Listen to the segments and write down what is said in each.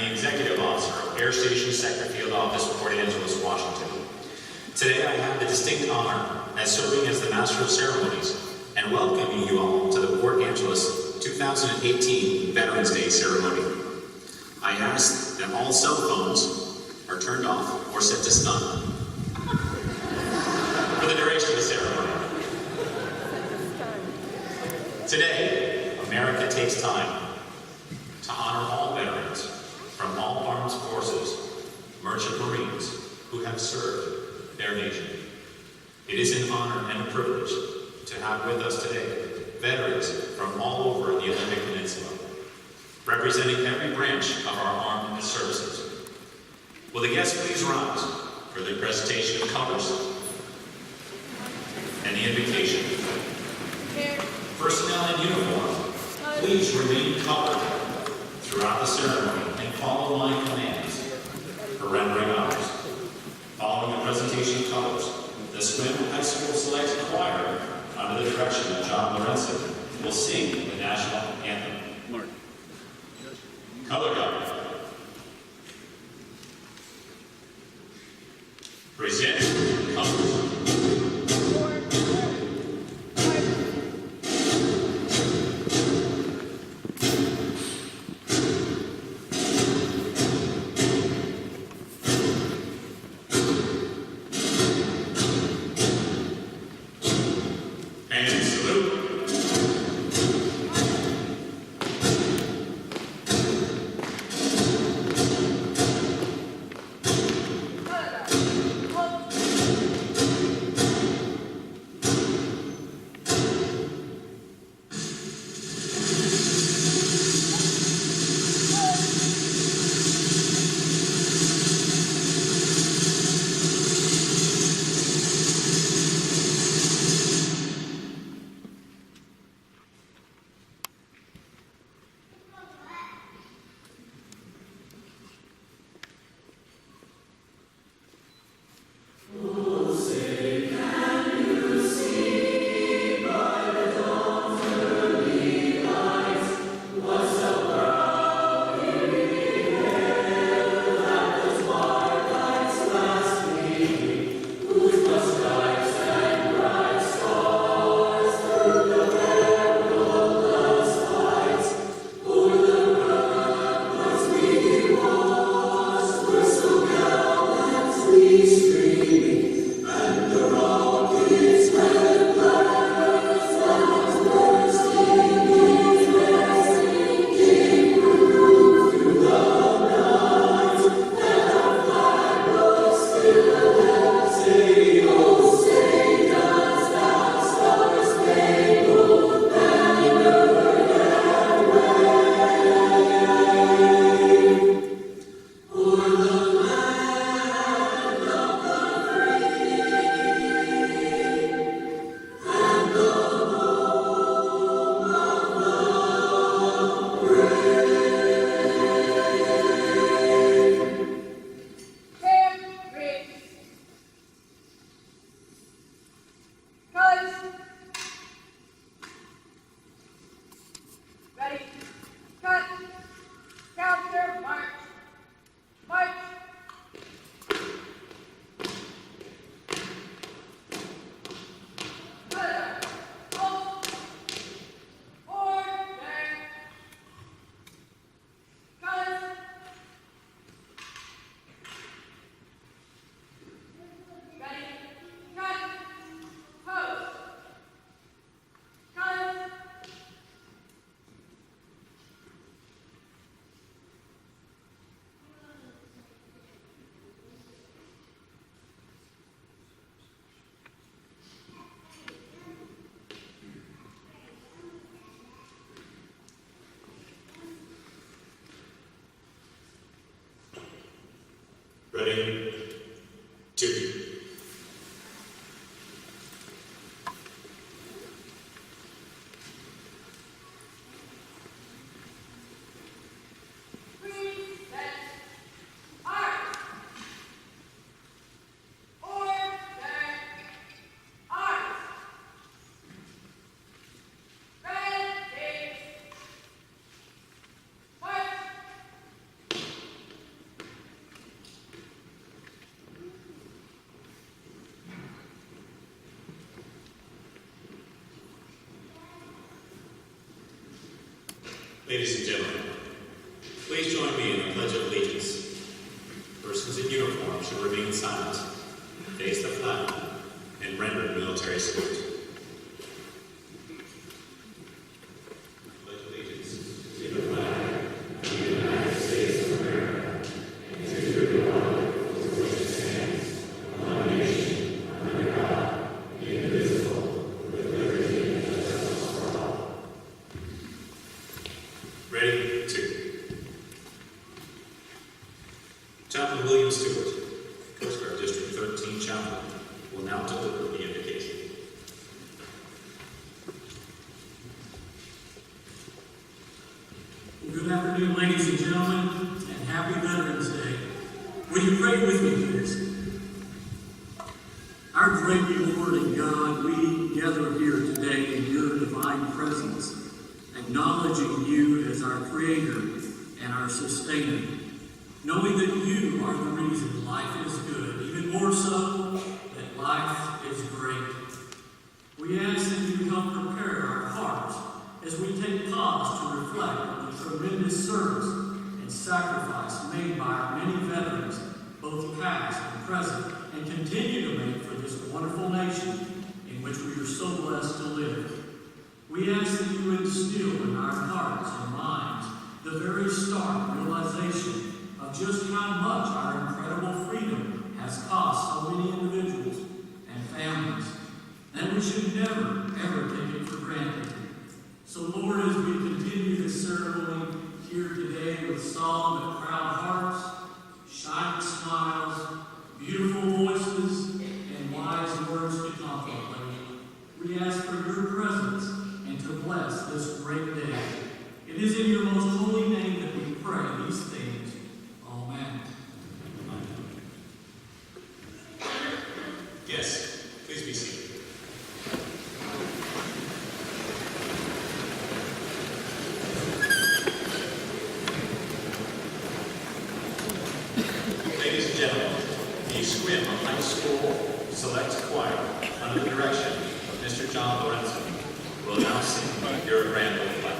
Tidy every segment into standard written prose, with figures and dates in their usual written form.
the Executive Officer of Air Station Sector Field Office, Port Angeles, Washington. Today I have the distinct honor as serving as the Master of Ceremonies and welcoming you all to the Port Angeles 2018 Veterans Day ceremony. I ask that all cell phones are turned off or set to stun for the duration of the ceremony. Today, America takes time to honor all veterans from all armed forces, merchant marines who have served their nation. It is an honor and a privilege to have with us today veterans from all over the Olympic Peninsula, representing every branch of our armed services. Will the guests please rise for the presentation of colors and the invocation? Personnel in uniform, please remain covered throughout the ceremony and follow my commands for rendering honors. Following the presentation of colors, the Sequim High School Select Choir, under the direction of John Lorenzen, will sing the national anthem. Color Guard. Present colors. Ready, two. Ladies and gentlemen, please join me in the Pledge of Allegiance. Persons in uniform should remain silent, face the flag, and render military salute. Pledge allegiance to the flag of the United States of America and to the republic for which it stands, one nation, under God, indivisible, with liberty and justice for all. Ready, two. Chaplain William Stewart, Coast Guard District 13 Chaplain, will now deliver the invocation. Good afternoon, ladies and gentlemen, and happy Veterans Day. Will you pray with me, please? Our great Lord and God, we gather here today in your divine presence, acknowledging you as our Creator and our Sustainer, knowing that you are the reason life is good, even more so that life is great. We ask that you help prepare our hearts as we take pause to reflect on the tremendous service and sacrifice made by our many veterans, both past and present, and continue to make for this wonderful nation in which we are so blessed to live. We ask that you instill in our hearts and minds the very stark realization of just how much our incredible freedom has cost so many individuals and families, and we should never, ever take it for granted. So, Lord, as we continue this ceremony here today with solemn and proud hearts, shining smiles, beautiful voices, and wise words to contemplate, we ask for your presence and to bless this great day. It is in your most holy name that we pray these things. Amen. Yes, please be seated. Ladies and gentlemen, the Swim High School Select Choir, under the direction of Mr. John Lorenzo, will now sing your grand old flag.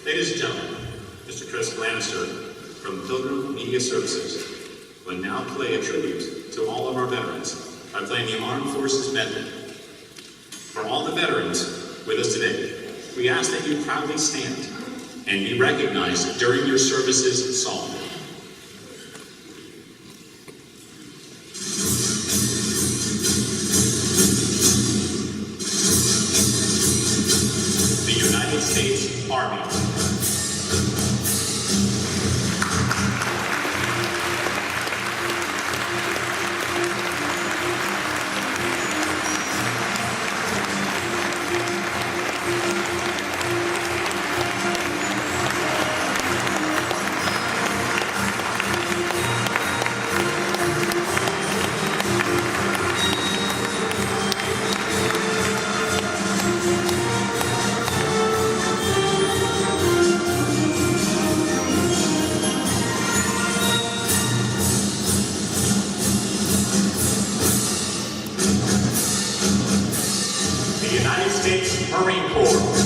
Ladies and gentlemen, Mr. Chris Lannister media services will now play a tribute to all of our veterans by playing the Armed Forces Medley. For all the veterans with us today, we ask that you proudly stand and be recognized during your service's song. The United States Army. Marine Corps.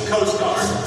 Coast Guard.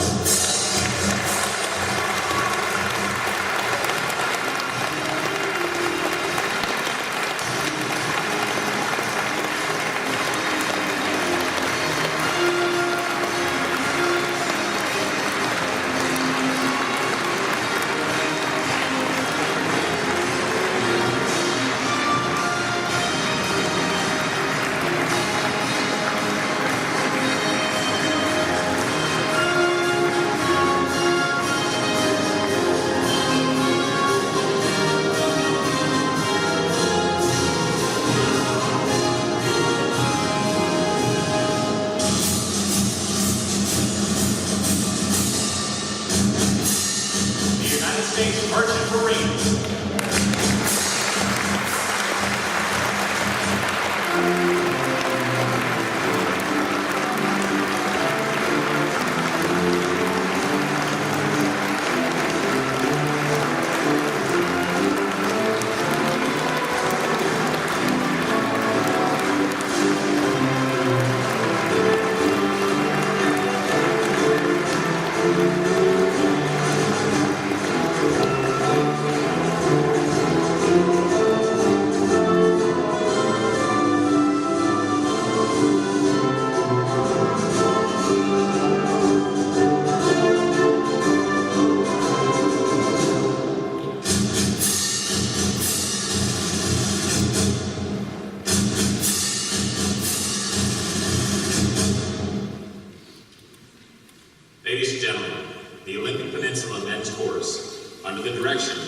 direction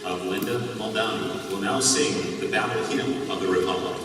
of Linda Maldani, will now sing the Battle Hymn of the Republic.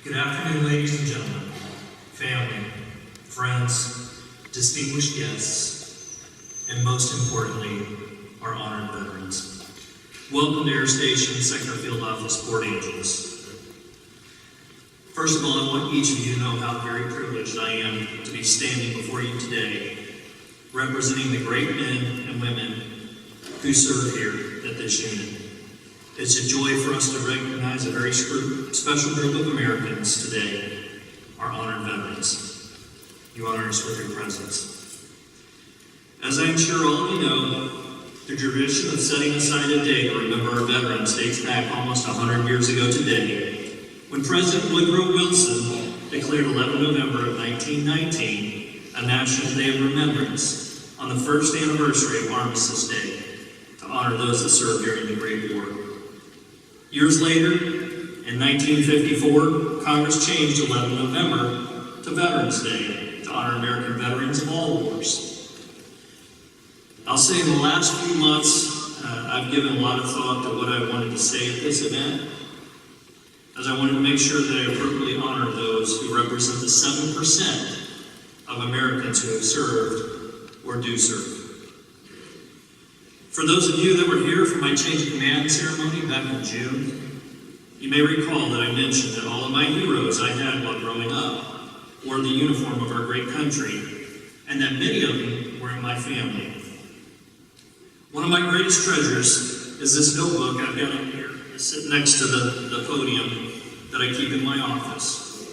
Good afternoon, ladies and gentlemen, family, friends, distinguished guests, and most importantly, our honored veterans. Welcome to Air Station, Sector Field Office, Port Angeles. First of all, I want each of you to know how very privileged I am to be standing before you today, representing the great men and women who serve here at this unit. It's a joy for us to recognize a very special group of Americans today, our honored veterans. You honor us with your presence. As I'm sure all of you know, the tradition of setting aside a day to remember our veterans dates back almost 100 years ago today, when President Woodrow Wilson declared 11 November of 1919 a National Day of Remembrance on the first anniversary of Armistice Day to honor those that served during the Great War. Years later, in 1954, Congress changed 11 November to Veterans Day to honor American veterans of all wars. I'll say in the last few months, I've given a lot of thought to what I wanted to say at this event, as I wanted to make sure that I appropriately honor those who represent the 7% of Americans who have served or do serve. For those of you that were here for my change of command ceremony back in June, you may recall that I mentioned that all of my heroes I had while growing up wore the uniform of our great country, and that many of them were in my family. One of my greatest treasures is this notebook I've got up here. It's sitting next to the podium that I keep in my office.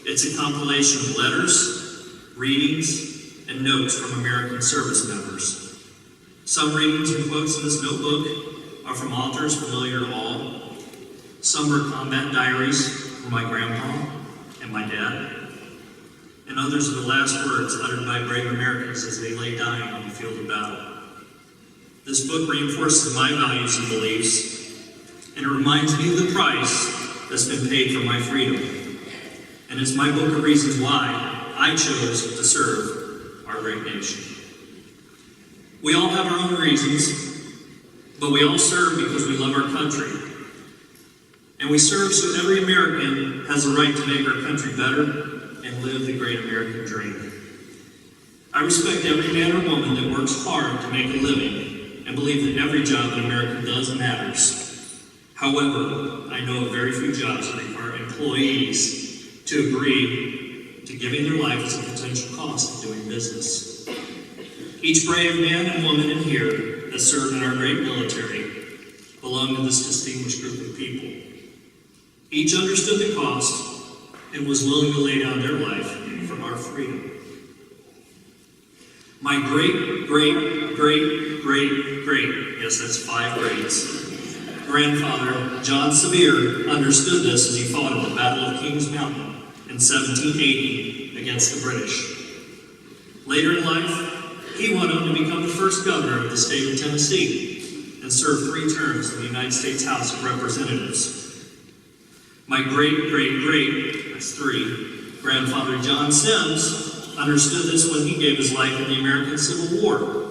It's a compilation of letters, readings, and notes from American service members. Some readings and quotes in this notebook are from authors familiar to all. Some are combat diaries from my grandpa and my dad. And others are the last words uttered by brave Americans as they lay dying on the field of battle. This book reinforces my values and beliefs, and it reminds me of the price that's been paid for my freedom. And it's my book of reasons why I chose to serve our great nation. We all have our own reasons, but we all serve because we love our country. And we serve so every American has a right to make our country better and live the great American dream. I respect every man or woman that works hard to make a living and believe that every job that America does matters. However, I know of very few jobs that require employees to agree to giving their life as a potential cost of doing business. Each brave man and woman in here that served in our great military belonged to this distinguished group of people. Each understood the cost and was willing to lay down their life for our freedom. My great, yes, that's 5 greats, grandfather, John Sevier, understood this as he fought in the Battle of Kings Mountain in 1780 against the British. Later in life, he went on to become the first governor of the state of Tennessee and served 3 terms in the United States House of Representatives. My that's 3, grandfather John Sims understood this when he gave his life in the American Civil War.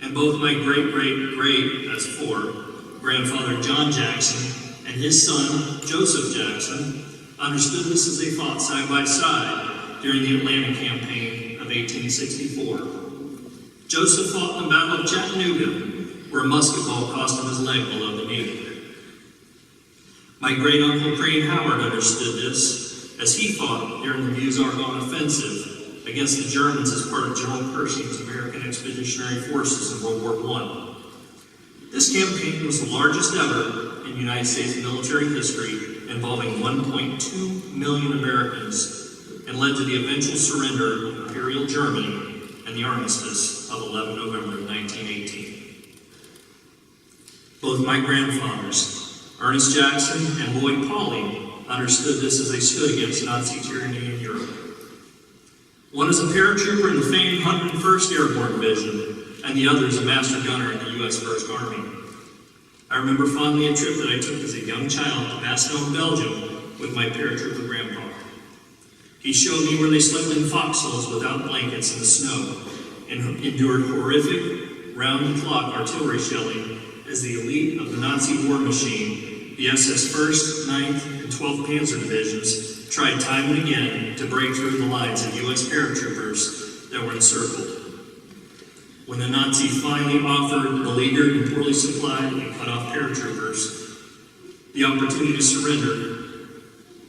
And both my that's 4, grandfather John Jackson and his son Joseph Jackson understood this as they fought side by side during the Atlanta campaign of 1864. Joseph fought in the Battle of Chattanooga, where a musket ball cost him his leg below the knee. My great-uncle Crane Howard understood this as he fought during the Meuse-Argonne offensive against the Germans as part of General Pershing's American Expeditionary Forces in World War I. This campaign was the largest ever in United States military history, involving 1.2 million Americans, and led to the eventual surrender of Imperial Germany and the Armistice of 11 November 1918. Both my grandfathers, Ernest Jackson and Lloyd Pauling, understood this as they stood against Nazi tyranny in Europe. One is a paratrooper in the famed 101st Airborne Division, and the other is a master gunner in the U.S. First Army. I remember fondly a trip that I took as a young child to Bastogne, Belgium, with my paratrooper grandpa. He showed me where they slept in foxholes without blankets in the snow, and endured horrific, round-the-clock artillery shelling as the elite of the Nazi war machine, the SS 1st, 9th, and 12th Panzer Divisions, tried time and again to break through the lines of U.S. paratroopers that were encircled. When the Nazis finally offered the beleaguered and poorly supplied and cut off paratroopers the opportunity to surrender,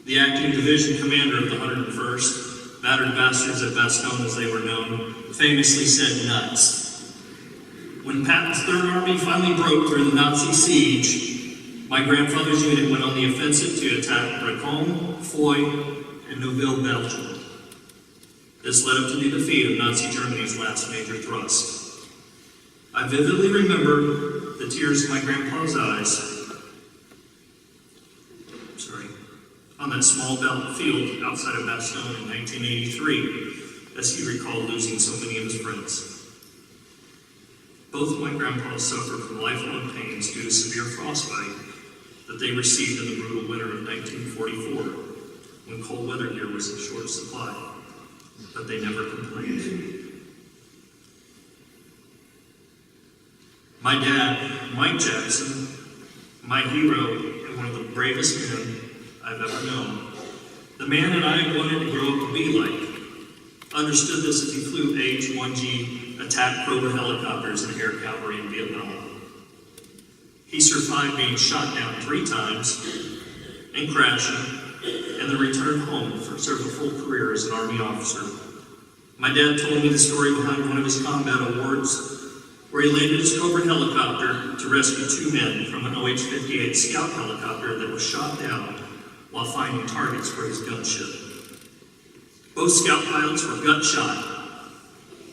the acting division commander of the 101st, battered bastards at Bastogne as they were known, famously said nuts. When Patton's Third Army finally broke through the Nazi siege, my grandfather's unit went on the offensive to attack Racon, Foy, and Neuville, Belgium. This led up to the defeat of Nazi Germany's last major thrust. I vividly remember the tears in my grandpa's eyes on that small field outside of Bastogne in 1983, as he recalled losing so many of his friends. Both of my grandpas suffered from lifelong pains due to severe frostbite that they received in the brutal winter of 1944, when cold weather gear was in short supply, but they never complained. My dad, Mike Jackson, my hero and one of the bravest men I've ever known. The man that I wanted to grow up to be like. Understood this as he flew H-1G attack Cobra helicopters and air cavalry in Vietnam. He survived being shot down 3 times and crashing, and then returned home for serve a full career as an Army officer. My dad told me the story behind one of his combat awards, where he landed his Cobra helicopter to rescue 2 men from an OH-58 scout helicopter that was shot down while finding targets for his gunship. Both scout pilots were gut shot,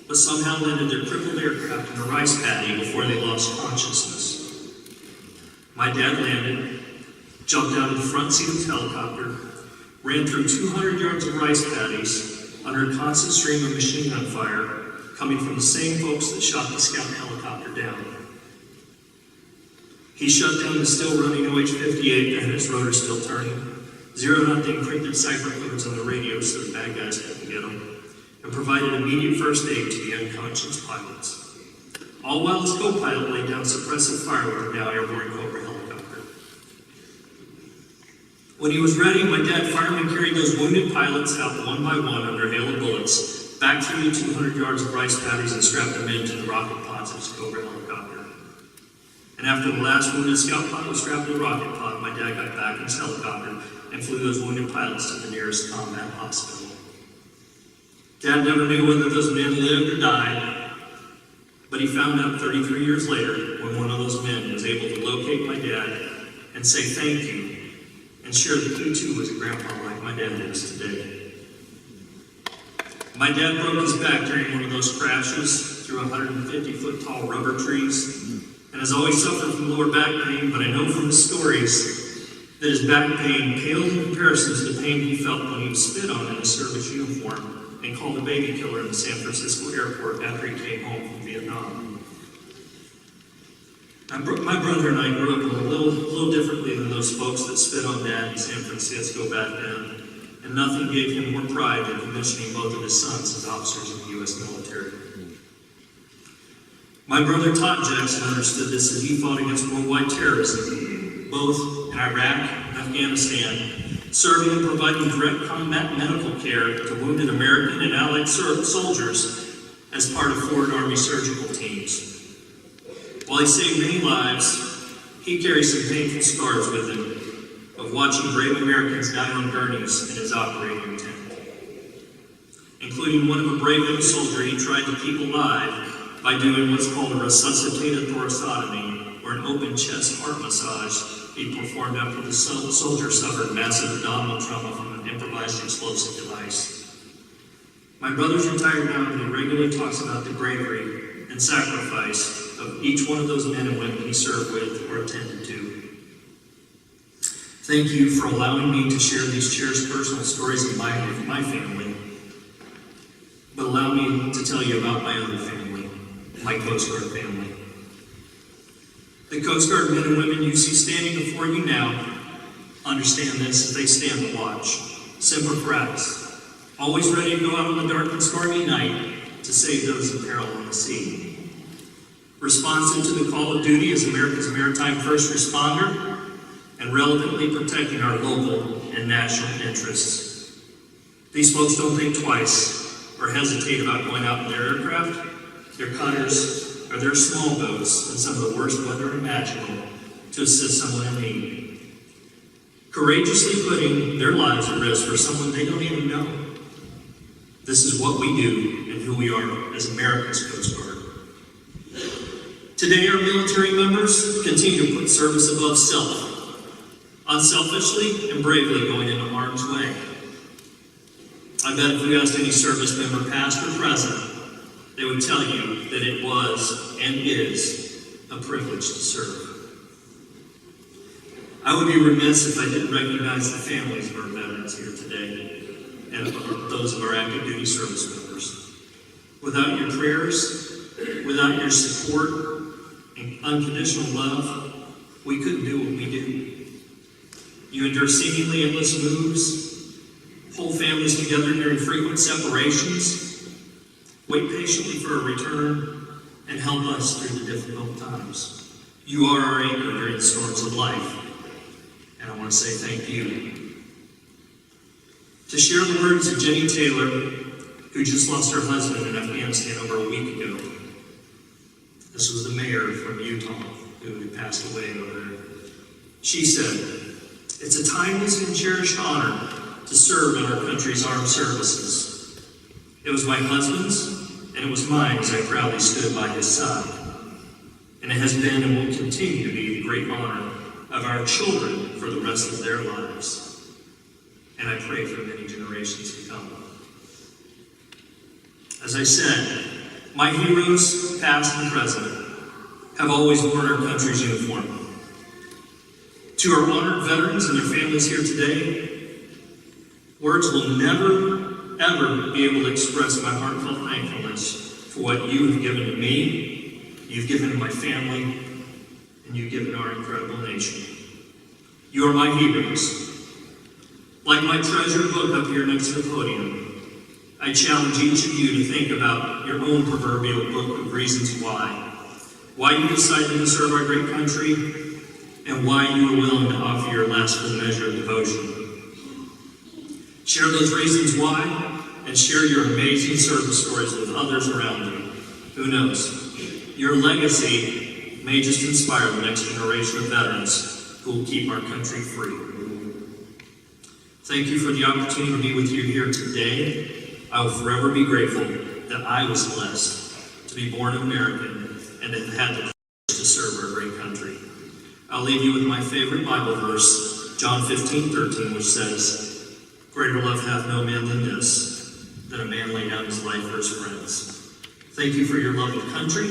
but somehow landed their crippled aircraft in a rice paddy before they lost consciousness. My dad landed, jumped out of the front seat of his helicopter, ran through 200 yards of rice paddies under a constant stream of machine gun fire coming from the same folks that shot the scout helicopter down. He shut down the still running OH-58 and its rotor still turning, zeroed out the encrypted cipher codes on the radio so the bad guys couldn't get them, and provided immediate first aid to the unconscious pilots. All while his co-pilot laid down suppressive fire with a now airborne Cobra helicopter. When he was ready, my dad fireman carried those wounded pilots out one by one under hail of bullets, back through the 200 yards of rice paddies and strapped them into the rocket pods of his Cobra helicopter. And after the last wounded scout pilot was strapped to the rocket pod, my dad got back in his helicopter and flew those wounded pilots to the nearest combat hospital. Dad never knew whether those men lived or died, but he found out 33 years later when one of those men was able to locate my dad and say thank you and share that he too was a grandpa like my dad is today. My dad broke his back during one of those crashes through 150-foot tall rubber trees and has always suffered from lower back pain, but I know from his stories that his back pain paled in comparison to the pain he felt when he was spit on in a service uniform and called a baby killer in the San Francisco airport after he came home from Vietnam. My brother and I grew up a little differently than those folks that spit on Dad in San Francisco back then, and nothing gave him more pride than commissioning both of his sons as officers in the U.S. military. My brother Todd Jackson understood this as he fought against worldwide terrorism, both in Iraq and Afghanistan, serving and providing direct combat medical care to wounded American and Allied soldiers as part of foreign Army surgical teams. While he saved many lives, he carries some painful scars with him of watching brave Americans die on gurneys in his operating tent, including one of a brave young soldier he tried to keep alive by doing what's called a resuscitated thoracotomy, or an open chest heart massage he performed after the soldier suffered massive abdominal trauma from an improvised explosive device. My brother's retired now, and he regularly talks about the bravery and sacrifice of each one of those men and women he served with or attended to. Thank you for allowing me to share these cherished personal stories of my family, but allow me to tell you about my other family, my Coast Guard family. The Coast Guard men and women you see standing before you now understand this as they stand to watch. Semper Paratus, always ready to go out on the dark and stormy night to save those in peril on the sea. Responsive to the call of duty as America's maritime first responder, and relevantly protecting our local and national interests. These folks don't think twice or hesitate about going out in their aircraft, their cutters, or their small boats in some of the worst weather imaginable to assist someone in need. Courageously putting their lives at risk for someone they don't even know. This is what we do and who we are as America's Coast Guard. Today, our military members continue to put service above self, unselfishly and bravely going into harm's way. I bet if you asked any service member, past or present, they would tell you that it was and is a privilege to serve. I would be remiss if I didn't recognize the families of our veterans here today and those of our active duty service members. Without your prayers, without your support and unconditional love, we couldn't do what we do. You endure seemingly endless moves, hold families together during frequent separations, wait patiently for a return, and help us through the difficult times. You are our anchor during the storms of life, and I want to say thank you. To share the words of Jenny Taylor, who just lost her husband in Afghanistan over a week ago. This was the mayor from Utah who had passed away over there. She said, "It's a timeless and cherished honor to serve in our country's armed services. It was my husband's, and it was mine as I proudly stood by his side. And it has been and will continue to be the great honor of our children for the rest of their lives. And I pray for many generations to come." As I said, my heroes, past and present, have always worn our country's uniform. To our honored veterans and their families here today, words will never, ever be able to express my heartfelt thankfulness for what you have given to me, you've given to my family, and you've given our incredible nation. You are my heroes. Like my treasured book up here next to the podium, I challenge each of you to think about your own proverbial book of reasons why you decided to serve our great country, and why you are willing to offer your last full measure of devotion. Share those reasons why, and share your amazing service stories with others around you. Who knows? Your legacy may just inspire the next generation of veterans who will keep our country free. Thank you for the opportunity to be with you here today. I will forever be grateful that I was blessed to be born American and to have had the privilege to serve our great country. I'll leave you with my favorite Bible verse, John 15:13, which says, "Greater love hath no man than this, that a man lay down his life for his friends." Thank you for your love of country.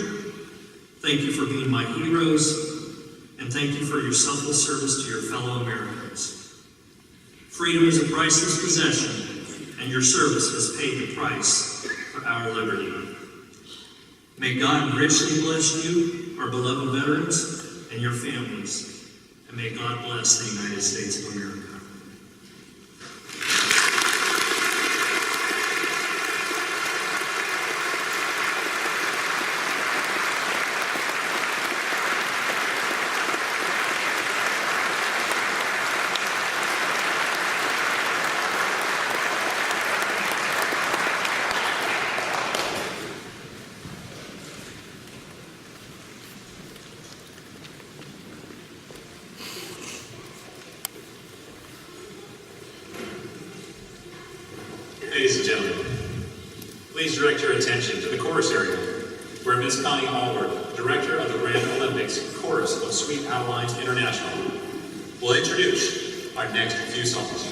Thank you for being my heroes. And thank you for your selfless service to your fellow Americans. Freedom is a priceless possession, and your service has paid the price for our liberty. May God richly bless you, our beloved veterans, and your families. And may God bless the United States of America. Ladies and gentlemen, please direct your attention to the chorus area, where Ms. Connie Allward, Director of the Grand Olympics Chorus of Sweet Outlines International, will introduce our next few songs.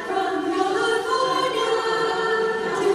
From California to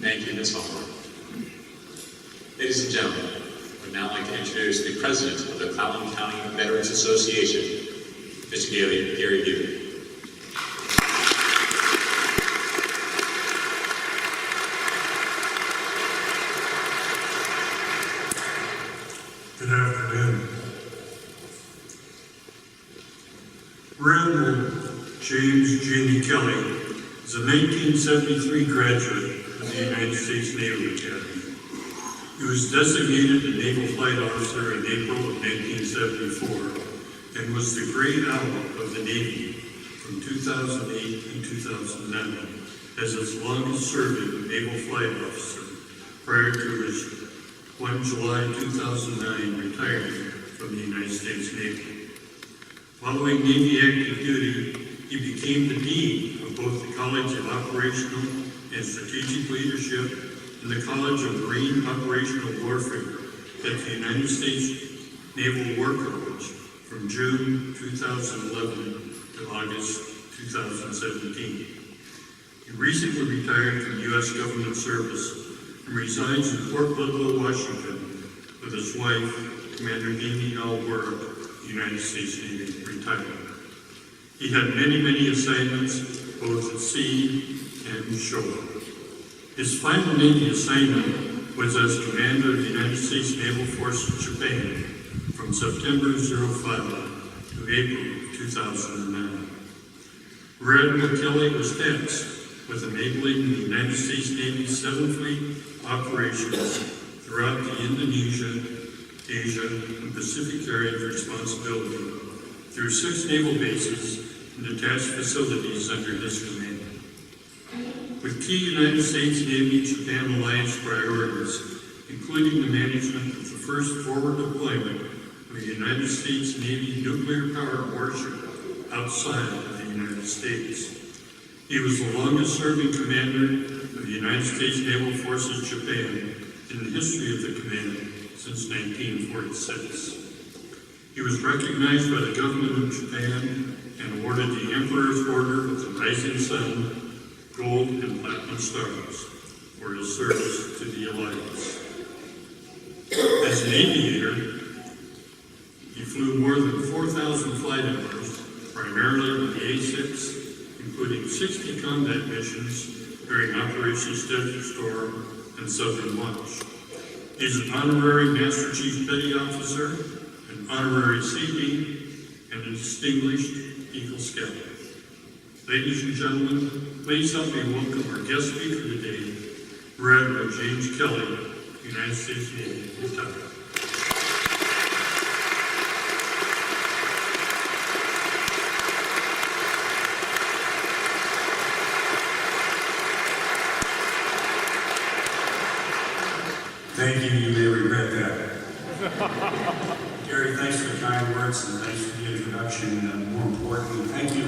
Thank you, Ms. Homer. Ladies and gentlemen, I would now like to introduce the President of the Clallam County Veterans Association, Mr. Gary Gibbon. Good afternoon. Admiral James D. Kelly is a 1973 graduate of the United States Naval Academy. He was designated a Naval Flight Officer in April of 1974 and was the Gray Owl of the Navy from 2008 and 2009 as its longest serving Naval Flight Officer prior to his 1 July 2009 retirement from the United States Navy. Following Navy active duty, he became the Dean of both the College of Operational and Strategic Leadership and the College of Marine Operational Warfare at the United States Naval War College from June 2011 to August 2017. He recently retired from U.S. government service and resides in Fort Ludlow, Washington, with his wife, Commander Amy Alward, United States Navy, retired. He had many assignments, both at sea and shore. His final Navy assignment was as Commander of the United States Naval Force in Japan from September 05 to April 2009. Admiral Kelly was tasked with enabling the United States Navy's 7th Fleet operations throughout the Indonesia, Asia, and Pacific area of responsibility through 6 naval bases and attached facilities under his command. With key United States Navy-Japan alliance priorities, including the management of the first forward deployment of the United States Navy nuclear-powered warship outside of the United States. He was the longest-serving commander of the United States Naval Forces Japan in the history of the command since 1946. He was recognized by the government of Japan and awarded the Emperor's Order of the Rising Sun, Gold and Platinum Stars for his service to the Alliance. As an aviator, he flew more than 4,000 flight hours, primarily with the A-6, including 60 combat missions during Operation Desert Storm and Southern Watch. He's an honorary Master Chief Petty Officer, an honorary CP, and a distinguished Eagle Scout. Ladies and gentlemen, please help me welcome our guest speaker today, Admiral James Kelly, United States Navy, retired. Thank you. You may regret that. Gary, thanks for the kind words and thanks for the introduction. More importantly, thank you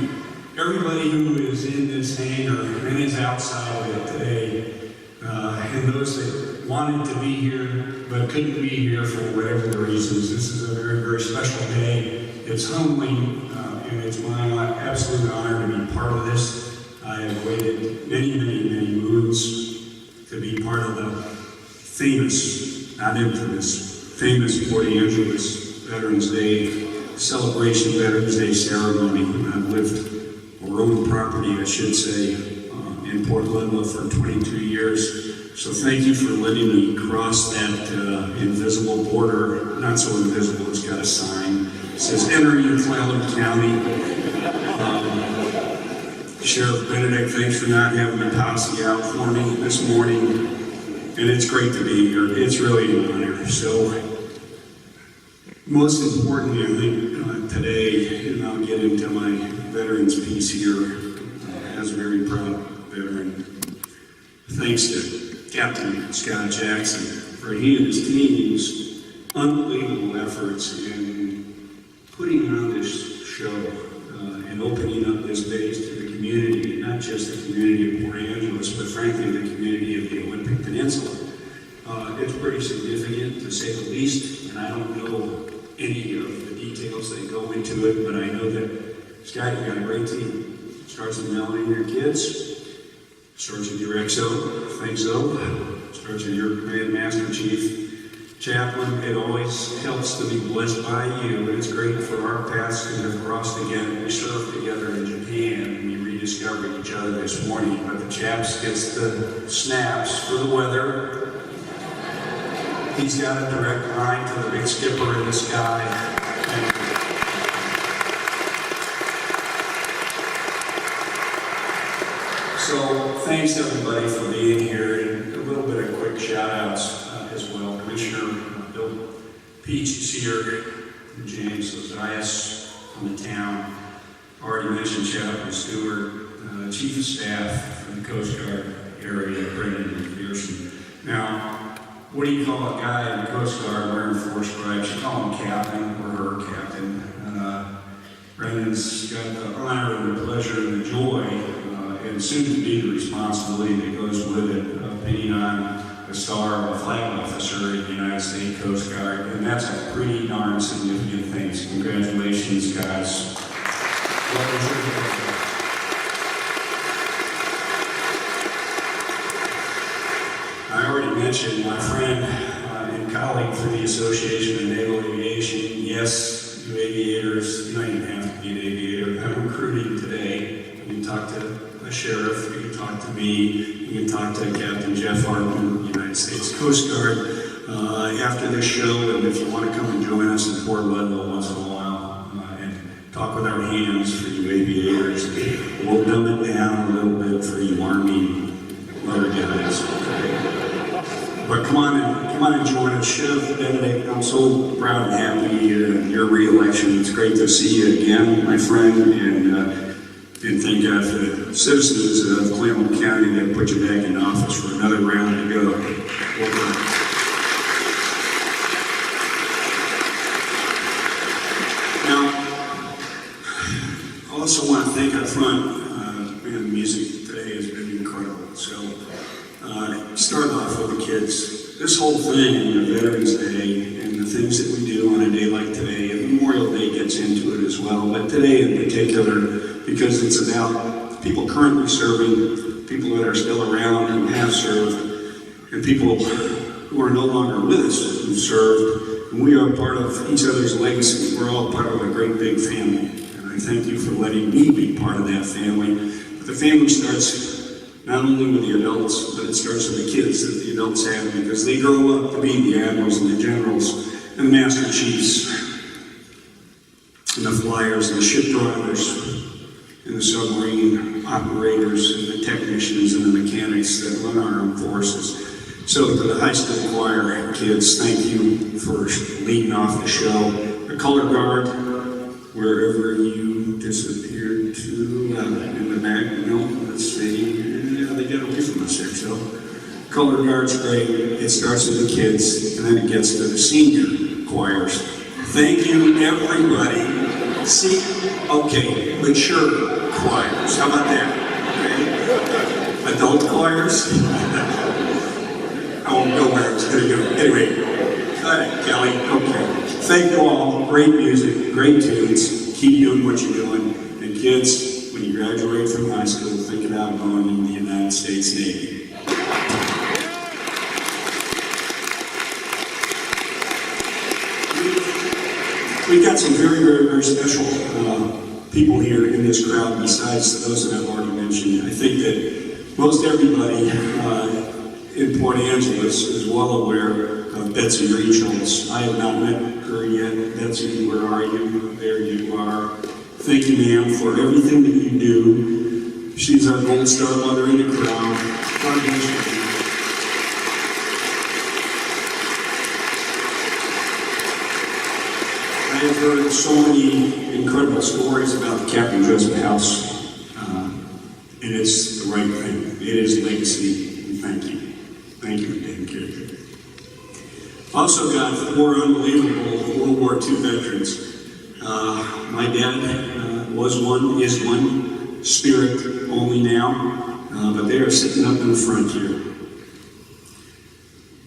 everybody who is in this hangar and is outside of it today, and those that wanted to be here but couldn't be here for whatever the reasons. This is a very special day. It's humbling, and it's my absolute honor to be part of this. I have waited many moons to be part of the famous, not infamous, famous Port Angeles Veterans Day celebration, Veterans Day ceremony. I've lived or owned property, I should say, in Port Ludlow for 22 years. So thank you for letting me cross that invisible border. Not so invisible, it's got a sign. It says, entering Clallam County. Sheriff Benedict, thanks for not having the posse out for me this morning. And it's great to be here. It's really an honor. So, most importantly, I think today, and I'll get into my veterans piece here, as a very proud veteran, thanks to Captain Scott Jackson for he and his team's unbelievable efforts in putting on this show and opening up this base to the community, not just the community of Port Angeles, but frankly the community of the Olympic Peninsula. It's pretty significant, to say the least, and I don't know any of the details that go into it, but I know that, Scott, you got a great team. It starts with Melanie and your kids. Starts with your XO, thanks so. Starts with your Command Master Chief. Chaplain, it always helps to be blessed by you. It's great for our paths to have crossed again. We served together in Japan and we rediscovered each other this morning. But the chaps gets the snaps for the weather. He's got a direct line to the big skipper in the sky. So thanks everybody for being here, and a little bit of quick shout outs as well. Commissioner Bill Peach is here, and James Ozias from the town. Already mentioned Chaplain Stewart, Chief of Staff from the Coast Guard area, Brendan McPherson. Now, what do you call a guy in the Coast Guard wearing 4 stripes? You call him captain or her captain. Brendan's got the honor and the pleasure and the joy and soon to be the responsibility that goes with it of being on a star of a flag officer in the United States Coast Guard, and that's a pretty darn significant thing. So congratulations, guys. I already mentioned my friend and colleague through the Association of Naval Aviation. Yes, you aviators, you don't even have to be an aviator. I'm recruiting today. You can talk to a sheriff, you can talk to me, you can talk to Captain Jeff Hartman, United States Coast Guard. After this show, and if you want to come and join us in Fort Leadville once in a while and talk with our hands for you aviators, we'll dumb it down a little bit for you Army other guys. Okay? But come on and join us. Sheriff Benedict, I'm so proud and happy your re-election. It's great to see you again, my friend, and thank God for the citizens of Clallam County that put you back in office for another round to go. Now, I also want to thank up front, the music today has been incredible. So, start off with the kids. This whole thing, the Veterans Day, and the things that we do on a day like today, and Memorial Day gets into it as well, but today in particular, because it's about people currently serving, people that are still around who have served, and people who are no longer with us who served. And we are part of each other's legacy. We're all part of a great big family. And I thank you for letting me be part of that family. But the family starts not only with the adults, but it starts with the kids that the adults have, because they grow up to be the admirals and the generals and the master chiefs and the flyers and the ship drivers and the submarine operators and the technicians and the mechanics that run our armed forces. So to the high school choir kids, thank you for leading off the show. The color guard, wherever you disappeared to, in the back, no, let's see, yeah, they get away from us there, so. Color guard's great, it starts with the kids, and then it gets to the senior choirs. Thank you, everybody. See, okay, mature choirs. How about that? Okay. Adult choirs? I won't go where I was going to go. Anyway, got it, Kelly. Okay. Thank you all. Great music, great tunes. Keep doing what you're doing. And kids, when you graduate from high school, think about going into the United States Navy. We've got some very, very, very special people here in this crowd besides those that I've already mentioned. I think that most everybody in Port Angeles is well aware of Betsy Reynolds. I have not met her yet. Betsy, where are you? There you are. Thank you, ma'am, for everything that you do. She's our Gold Star mother in the crowd. God bless you. I have heard so many incredible stories about the Captain Dresden House, and it's the right thing. It is legacy, and thank you. Thank you for taking care of it. Also got 4 unbelievable World War II veterans. My dad was one, is one, spirit only now, but they are sitting up in the front here.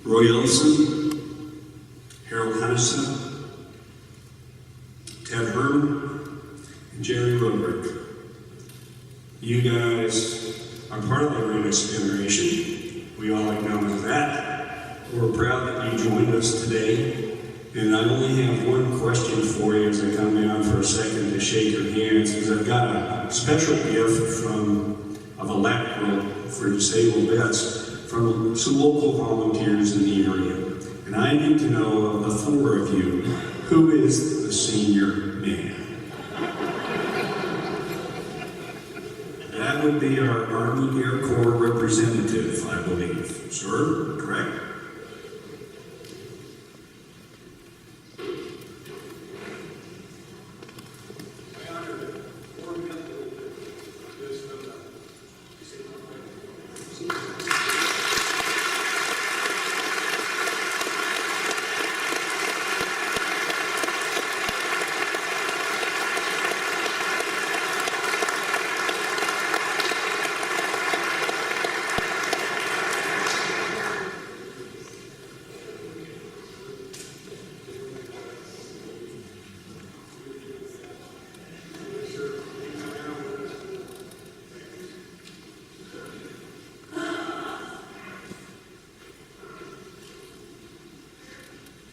Roy Ellison, Harold Hennessy, Ted Herman, and Jerry Roberg. You guys are part of the next generation. We all acknowledge that. We're proud that you joined us today. And I only have one question for you as I come down for a second to shake your hands, because I've got a special gift of a lap robe for disabled vets from some local volunteers in the area. And I need to know of the four of you, who is the senior man? That would be our Army Air Corps representative, I believe. Sir, correct?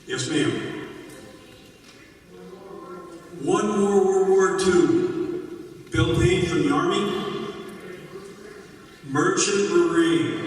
Yes, ma'am. One more World War II. Bill Payne from the Army. Merchant Marine.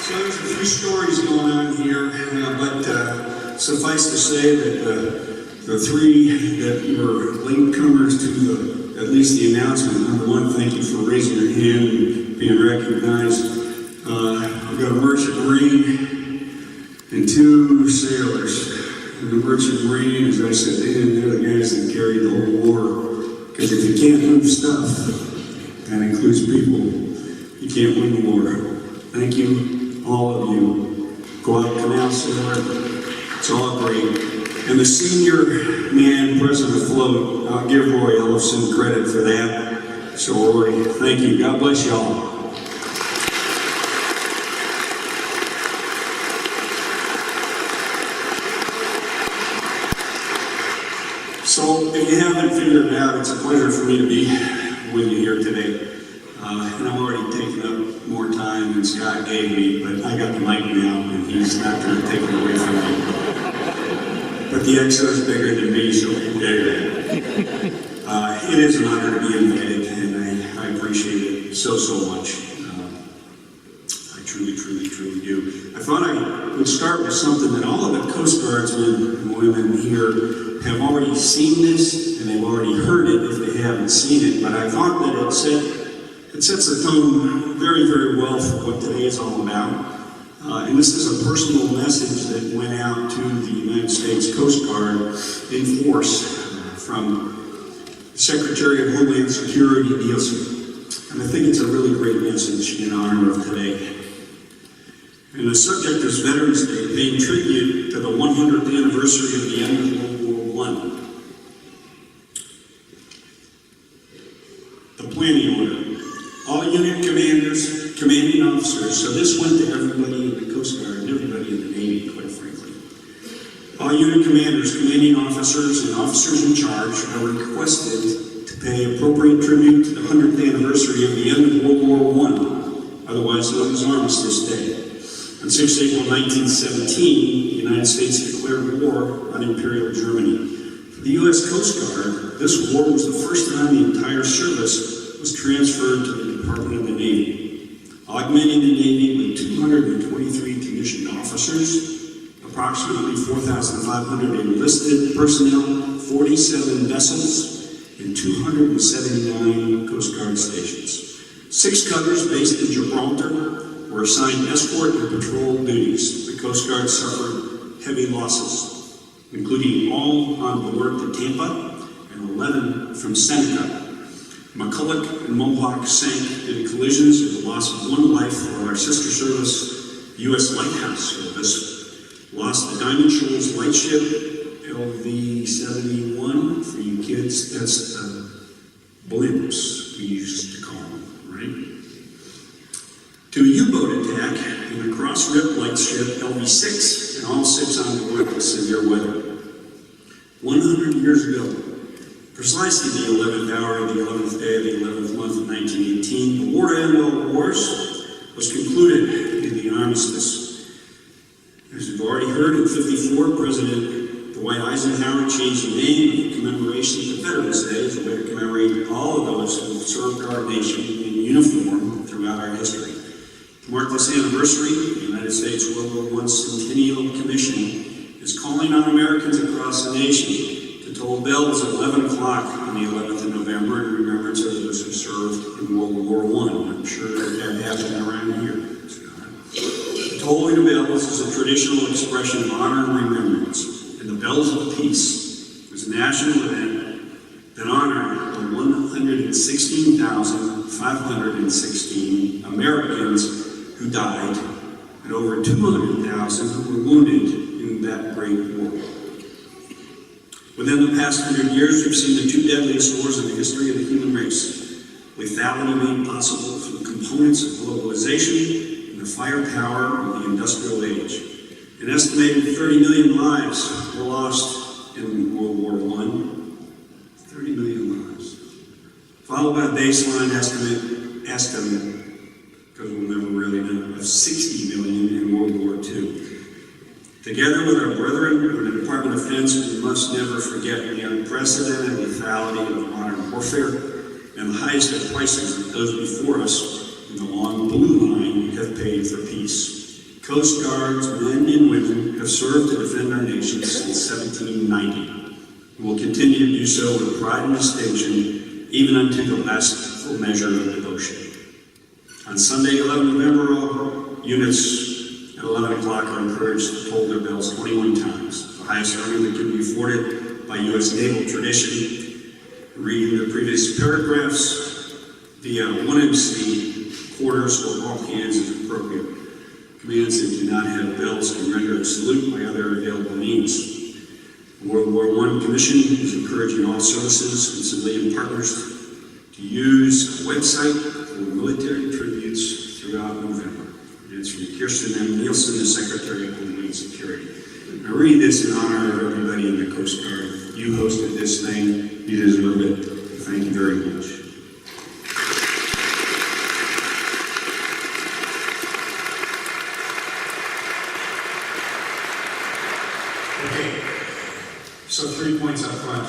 So there's a few stories going on here, but suffice to say that the three that were latecomers to at least the announcement, number one, thank you for raising your hand and being recognized. We've got a Merchant Marine and two sailors. And the Merchant Marine, as I said, they're the guys that carried the whole war. Because if you can't move stuff, that includes people, you can't win the war. Thank you. All of you, go out, Canal Sailor, it's all great. And the senior man present afloat, I'll give Roy Ellison credit for that. So Roy, thank you, God bless y'all. So if you haven't figured it out, it's a pleasure for me to be with you here today. And I've already taken up more time than Scott gave me, but I got the mic now, and he's not going to take it away from me. But the XO is bigger than me, so it is an honor to be invited, and I appreciate it so much. I truly do. I thought I would start with something that all of the Coast Guardsmen and women here have already seen this, and they've already heard it if they haven't seen it, but I thought that it sets the tone very well for what today is all about. And this is a personal message that went out to the United States Coast Guard in force from Secretary of Homeland Security, Ediz Hook. And I think it's a really great message in honor of today. And the subject is Veterans Day, paying tribute to the 100th anniversary of the end of World War I. planning order. All unit commanders, commanding officers, so this went to everybody in the Coast Guard and everybody in the Navy, quite frankly. All unit commanders, commanding officers, and officers in charge are requested to pay appropriate tribute to the 100th anniversary of the end of World War I, otherwise known as Armistice Day. On 6 April 1917, the United States declared war on Imperial Germany. For the U.S. Coast Guard, this war was the first time the entire service was transferred to the Department of the Navy, augmenting the Navy with 223 commissioned officers, approximately 4,500 enlisted personnel, 47 vessels, and 279 Coast Guard stations. 6 cutters based in Gibraltar were assigned escort and patrol duties. The Coast Guard suffered heavy losses, including all on board the Tampa and 11 from Seneca. McCulloch and Mohawk sank in collisions with the loss of 1 life for our sister service, U.S. Lighthouse Service. Lost the Diamond Shoals lightship, LV-71, for you kids, that's the blimps we used to call them, right? To a U-boat attack in the cross-rip lightship LV-6, and all 6 on board in severe weather. 100 years ago, precisely the 11th hour of the 11th day of the 11th month of 1918, the war to end all wars was concluded in the Armistice. As we've already heard, in '54, President Dwight Eisenhower changed the name of the commemoration to Veterans Day as a way to commemorate all of those who have served our nation in uniform throughout our history. To mark this anniversary, the United States World War I Centennial Commission is calling on Americans across the nation to toll bells at 11 o'clock on the 11th of November in remembrance of those who served in World War I. I'm sure that happened around here. The tolling of bells is a traditional expression of honor and remembrance, and the Bells of Peace is a national event that honored the 116,516 Americans who died and over 200,000 who were wounded in that great war. Within the past 100 years, we've seen the 2 deadliest wars in the history of the human race. Lethality made possible through components of globalization and the firepower of the industrial age. An estimated 30 million lives were lost in World War I. 30 million lives. Followed by a baseline estimate, because we'll never really know, of 60 million in World War II. Together with our brethren in the Department of Defense, we must never forget the unprecedented lethality of modern warfare and the highest of prices that those before us in the long blue line have paid for peace. Coast Guards, men and women, have served to defend our nation since 1790. We will continue to do so with pride and distinction, even unto the last full measure of devotion. On Sunday, 11 November, all units at 11 o'clock are encouraged to toll their bells 21 times, the highest honor that can be afforded by U.S. naval tradition. Reading the previous paragraphs, the 1MC quarters for all hands is appropriate. Commands that do not have bells can render a salute by other available means. The World War I Commission is encouraging all services and civilian partners to use a website for military tributes throughout November. It's from Kirsten M. Nielsen, the Secretary of Homeland Security. I read this in honor of everybody in the Coast Guard. You hosted this thing. You deserve it. Thank you very much. Okay, so 3 points up front.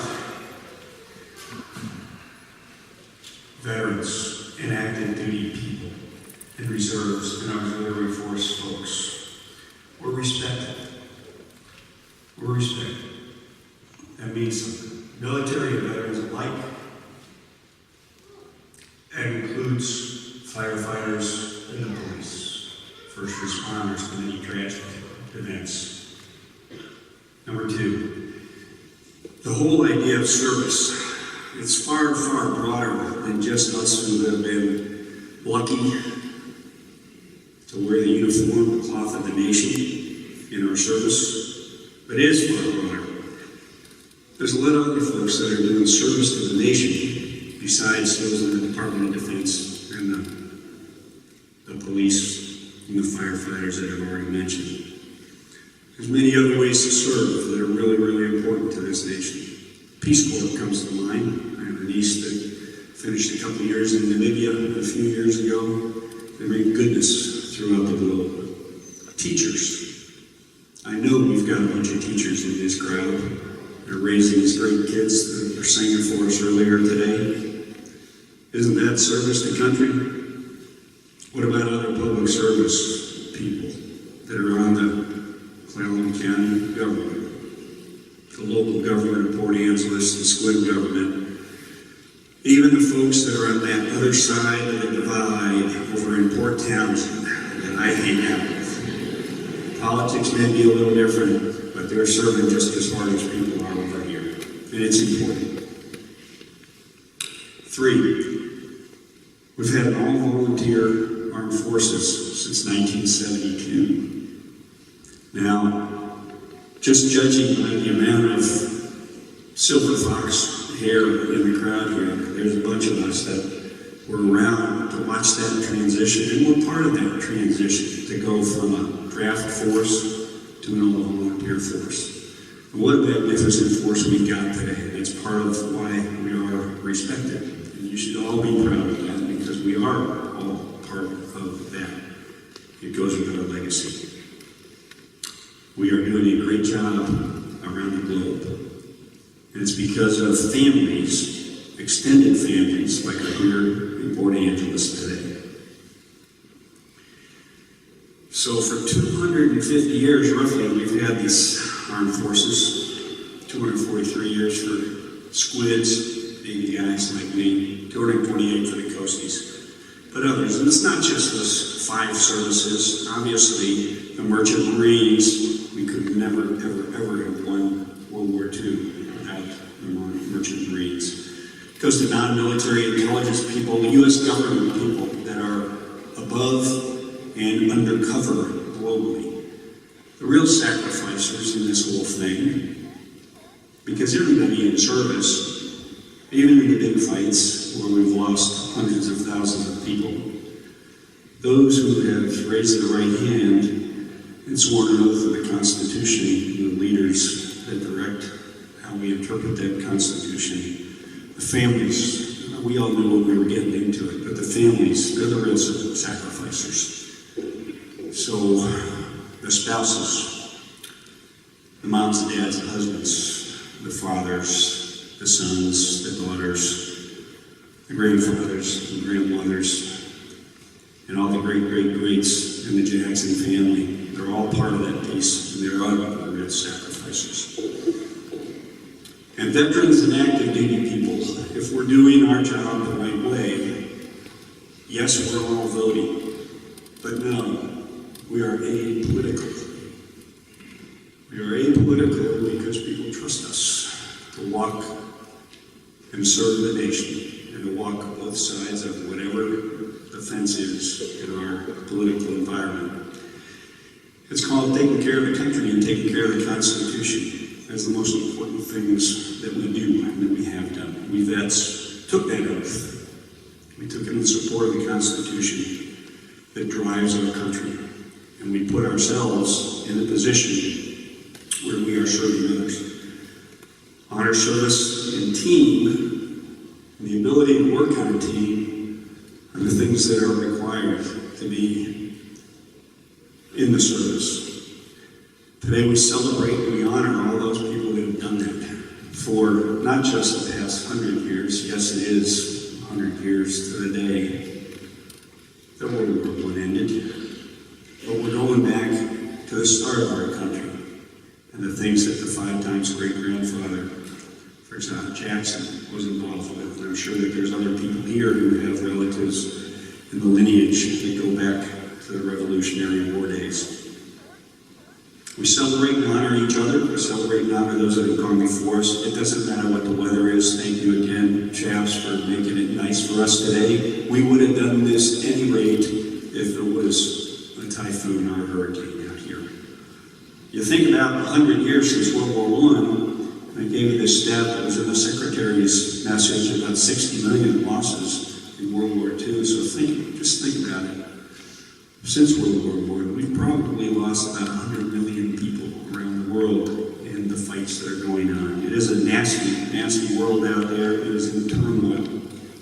Veterans and active duty people and reserves and auxiliary force folks. We're respected. We're respected. That means something. Military and veterans alike. That includes firefighters and the police, first responders to many tragic events. Number 2, the whole idea of service. It's far, far broader than just us who have been lucky to wear the uniform, the cloth of the nation in our service, but it is far broader. There's a lot of other folks that are doing service to the nation besides those in the Department of Defense and the police and the firefighters that I've already mentioned. There's many other ways to serve that are really, really important to this nation. Peace Corps comes to mind. I have a niece that finished a couple years in Namibia a few years ago. They bring goodness throughout the globe. Teachers. I know we've got a bunch of teachers in this crowd. They're raising these great kids that are singing for us earlier today. Isn't that service to country? What about other public service people that are on the Clallam County government, the local government of Port Angeles, the Squid government, even the folks that are on that other side of the divide over in Port Townsend that I hang out with. Politics may be a little different, but they're serving just as hard as people are over here, and it's important. 3, we've had an all-volunteer armed forces since 1972. Now, just judging by the amount of silver fox hair in the crowd here, there's a bunch of us that were around to watch that transition, and we're part of that transition to go from a draft force to an all-volunteer force. And what a magnificent force we've got today. That's part of why we are respected. And you should all be proud of that, because we are all part of that. It goes with our legacy. We are doing a great job around the globe. And it's because of families, extended families, like are here in Port Angeles today. So for 250 years, roughly, we've had these armed forces. 243 years for squids, baby guys like me. 228 for the coasties. But others, and it's not just those 5 services. Obviously, the Merchant Marines, we could never, ever, ever have won World War II without the Merchant Marines. It goes to non-military intelligence people, the U.S. government people that are above and undercover globally. The real sacrificers in this whole thing, because everybody in service, even in the big fights where we've lost hundreds of thousands of people, those who have raised the right hand and sworn an oath of the Constitution, the leaders that direct how we interpret that Constitution, the families, we all knew what we were getting into it, but the families, they're the real sacrificers. So, the spouses, the moms, the dads, the husbands, the fathers, the sons, the daughters, the grandfathers, the grandmothers, and all the great-great-greats in the Jackson family. They're all part of that piece, and they're all the real sacrificers. And veterans and active duty people, if we're doing our job the right way, yes, we're all voting, but no, we are apolitical. We are apolitical because people trust us to walk and serve the nation, and to walk both sides of whatever the fence is in our political environment. It's called taking care of the country and taking care of the Constitution as the most important things that we do and that we have done. We vets took that oath. We took it in support of the Constitution that drives our country. And we put ourselves in a position where we are serving others. Honor, service, and team, and the ability to work on a team are the things that are required to be in the service. Today we celebrate and we honor all those people that have done that for not just the past 100 years, yes it is 100 years to the day that World War I ended, but we're going back to the start of our country and the things that the 5 times great-grandfather, for example, Jackson, was involved with. And I'm sure that there's other people here who have relatives in the lineage that go back to the Revolutionary War days. We celebrate and honor each other. We celebrate and honor those that have gone before us. It doesn't matter what the weather is. Thank you again, chaps, for making it nice for us today. We would have done this at any rate if it was a typhoon or a hurricane out here. You think about 100 years since World War I, I gave you this stat that was in the Secretary's message about 60 million losses in World War II. So just think about it. Since World War I, we've probably lost about 100 million people around the world in the fights that are going on. It is a nasty, nasty world out there. It is in turmoil.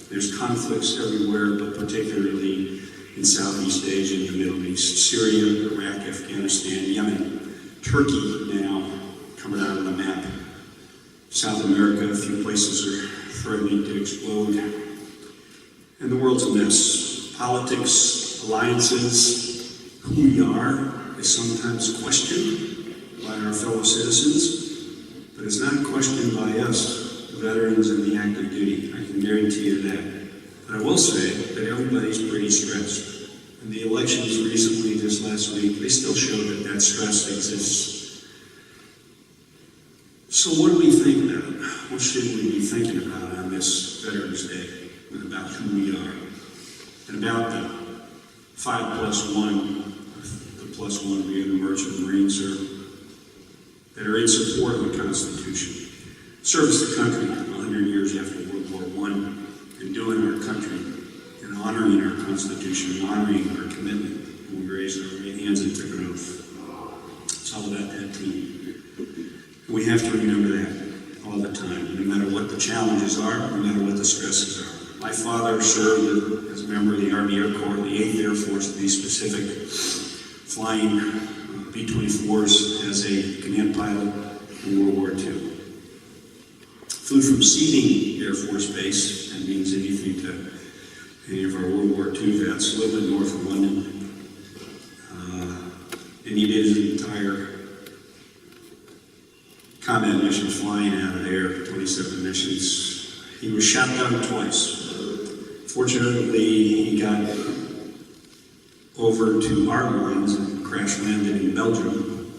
There's conflicts everywhere, but particularly in Southeast Asia, in the Middle East, Syria, Iraq, Afghanistan, Yemen, Turkey now coming out on the map. South America, a few places are threatening to explode. And the world's a mess. Politics, alliances, who we are is sometimes questioned by our fellow citizens, but it's not questioned by us, the veterans and the active duty. I can guarantee you that. But I will say that everybody's pretty stressed. And the elections recently, just last week, they still show that that stress exists. So what do we think about? What should we be thinking about on this Veterans Day? And about who we are. And about the 5+1, the +1 being the Merchant Marines that are in support of the Constitution. Service the country 100 years after World War I, and doing our country, and honoring our Constitution, and honoring our commitment when we raised our right hands and took an oath. It's all about that team. We have to remember that all the time, no matter what the challenges are, no matter what the stresses are. My father served as a member of the Army Air Corps, the 8th Air Force, to be specific, flying B-24s as a command pilot in World War II. Flew from Seating Air Force Base, that means anything to any of our World War II vets, a little bit north of London. And he did his entire combat missions flying out of there, 27 missions. He was shot down twice. Fortunately, he got over to our lines and crash landed in Belgium.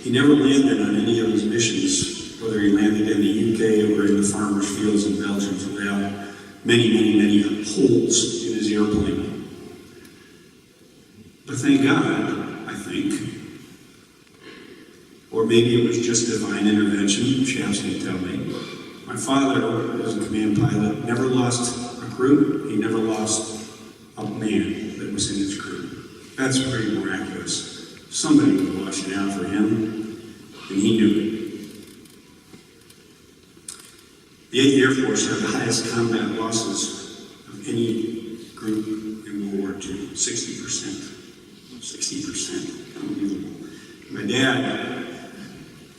He never landed on any of his missions, whether he landed in the UK or in the farmers' fields in Belgium, without many, many, many holes in his airplane. But thank God, I think, or maybe it was just divine intervention, Shafts can tell me. My father was a command pilot, never lost a crew, he never lost a man that was in his crew. That's pretty miraculous. Somebody was watching out for him, and he knew it. The 8th Air Force had the highest combat losses of any group in World War II, 60%. 60%, unbelievable. My dad,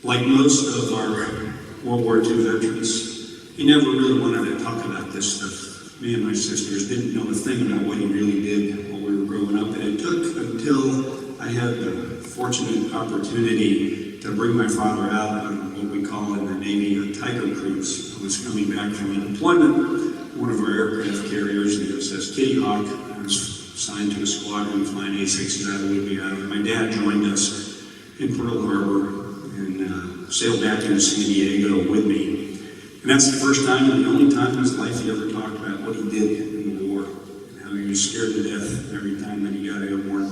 like most of our World War II veterans, he never really wanted to talk about this stuff. Me and my sisters didn't know a thing about what he really did while we were growing up, and it took until I had the fortunate opportunity to bring my father out on what we call in the Navy a Tiger Cruise. I was coming back from an deployment, one of our aircraft carriers, the USS Kitty Hawk. I was assigned to a squadron flying A-6s out of Whidbey Island. My dad joined us in Pearl Harbor and sailed back into San Diego with me. And that's the first time and the only time in his life he ever talked about what he did in the war and how he was scared to death every time that he got airborne.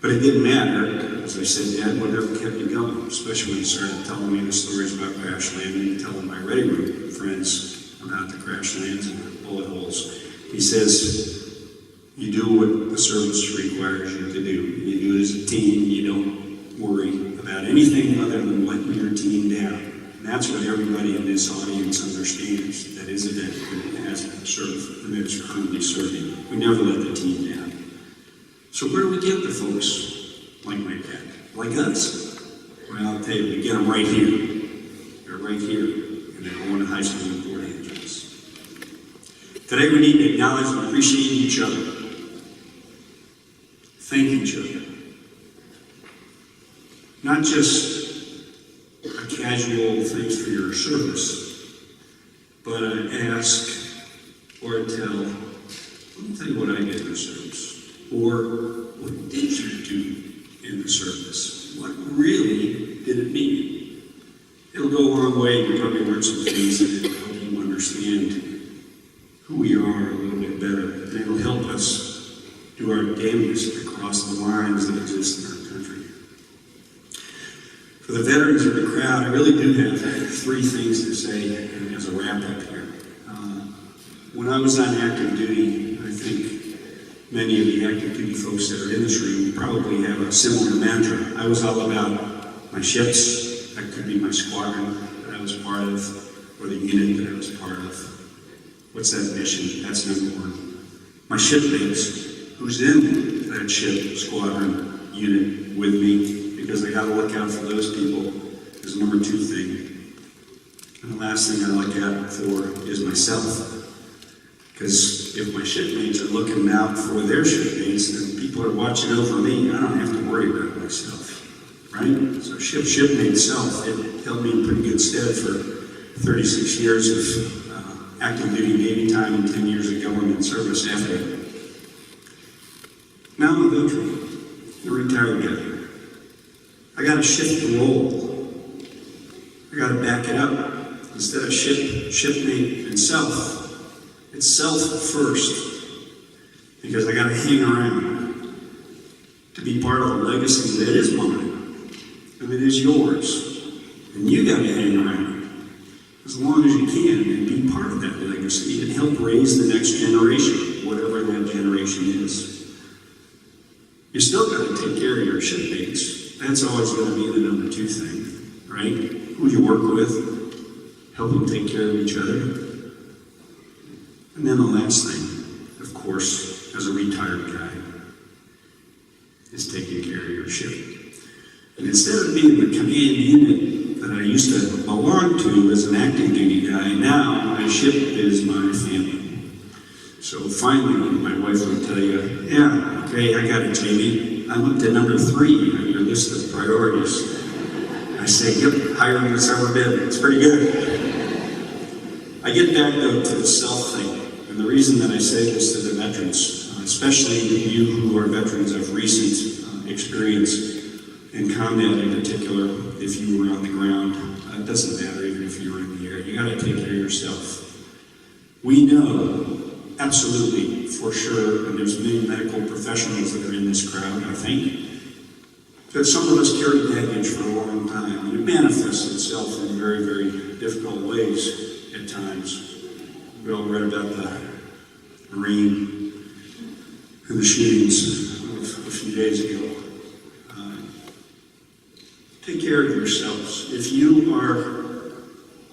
But it didn't matter. As I said, Dad, whatever kept you going, especially when he started telling me the stories about crash landing and telling my ready room friends about the crash lands and the bullet holes. He says, you do what the service requires you to do. You do it as a team. You don't worry about anything other than letting your team down. And that's what everybody in this audience understands. That is a veteran that has served and that is currently serving. We never let the team down. So where do we get the folks like my dad, like us? Well, I'll tell you, we get them right here. They're right here, and they're going to high school in Port Angeles. Today we need to acknowledge and appreciate each other. Thank each other. Not just a casual thanks for your service, but an ask or a tell. Let me tell you what I did in the service. Or what did you do in the service? What really did it mean? It'll go a long way. You probably learn some things that will help you understand who we are a little bit better. And it'll help us do our damnedest to cross the lines that exist in our country. For For the veterans of the crowd, I really do have three things to say as a wrap-up here. When I was on active duty, I think many of the active duty folks that are in this room probably have a similar mantra. I was all about my ships, that could be my squadron that I was part of, or the unit that I was part of. What's that mission? That's number one. My shipmates, who's in that ship, squadron, unit with me, because I gotta look out for those people, is number two thing. And the last thing I look out for is myself. Because if my shipmates are looking out for their shipmates, then people are watching over me. I don't have to worry about myself, right? So shipmate self, it held me in pretty good stead for 36 years of active duty Navy time and 10 years of government service after. Now I'm a veteran, a retired guy. I got to shift the role. I got to back it up. Instead of shipmate, and self, it's self first. Because I got to hang around to be part of a legacy that is mine and that is yours. And you got to hang around as long as you can and be part of that legacy and help raise the next generation, whatever that generation is. You still got to take care of your shipmates. That's always going to be the number two thing, right? Who you work with, help them take care of each other. And then the last thing, of course, as a retired guy, is taking care of your ship. And instead of being the command unit that I used to belong to as an active duty guy, now my ship is my family. So finally, my wife would tell you, yeah, okay, I got it, Jamie. I'm up to number 3 on your list of priorities. I say, yep, higher than it's ever been. It's pretty good. I get back, though, to the self thing. And the reason that I say this to the veterans, especially you who are veterans of recent experience in combat in particular, if you were on the ground, it doesn't matter even if you were in the air, you got to take care of yourself. We know, absolutely, for sure, and there's many medical professionals that are in this crowd, I think, that some of us carry baggage for a long time, and it manifests itself in very, very difficult ways at times. We all read about the Marine and the shootings of a few days ago. Take care of yourselves. If you are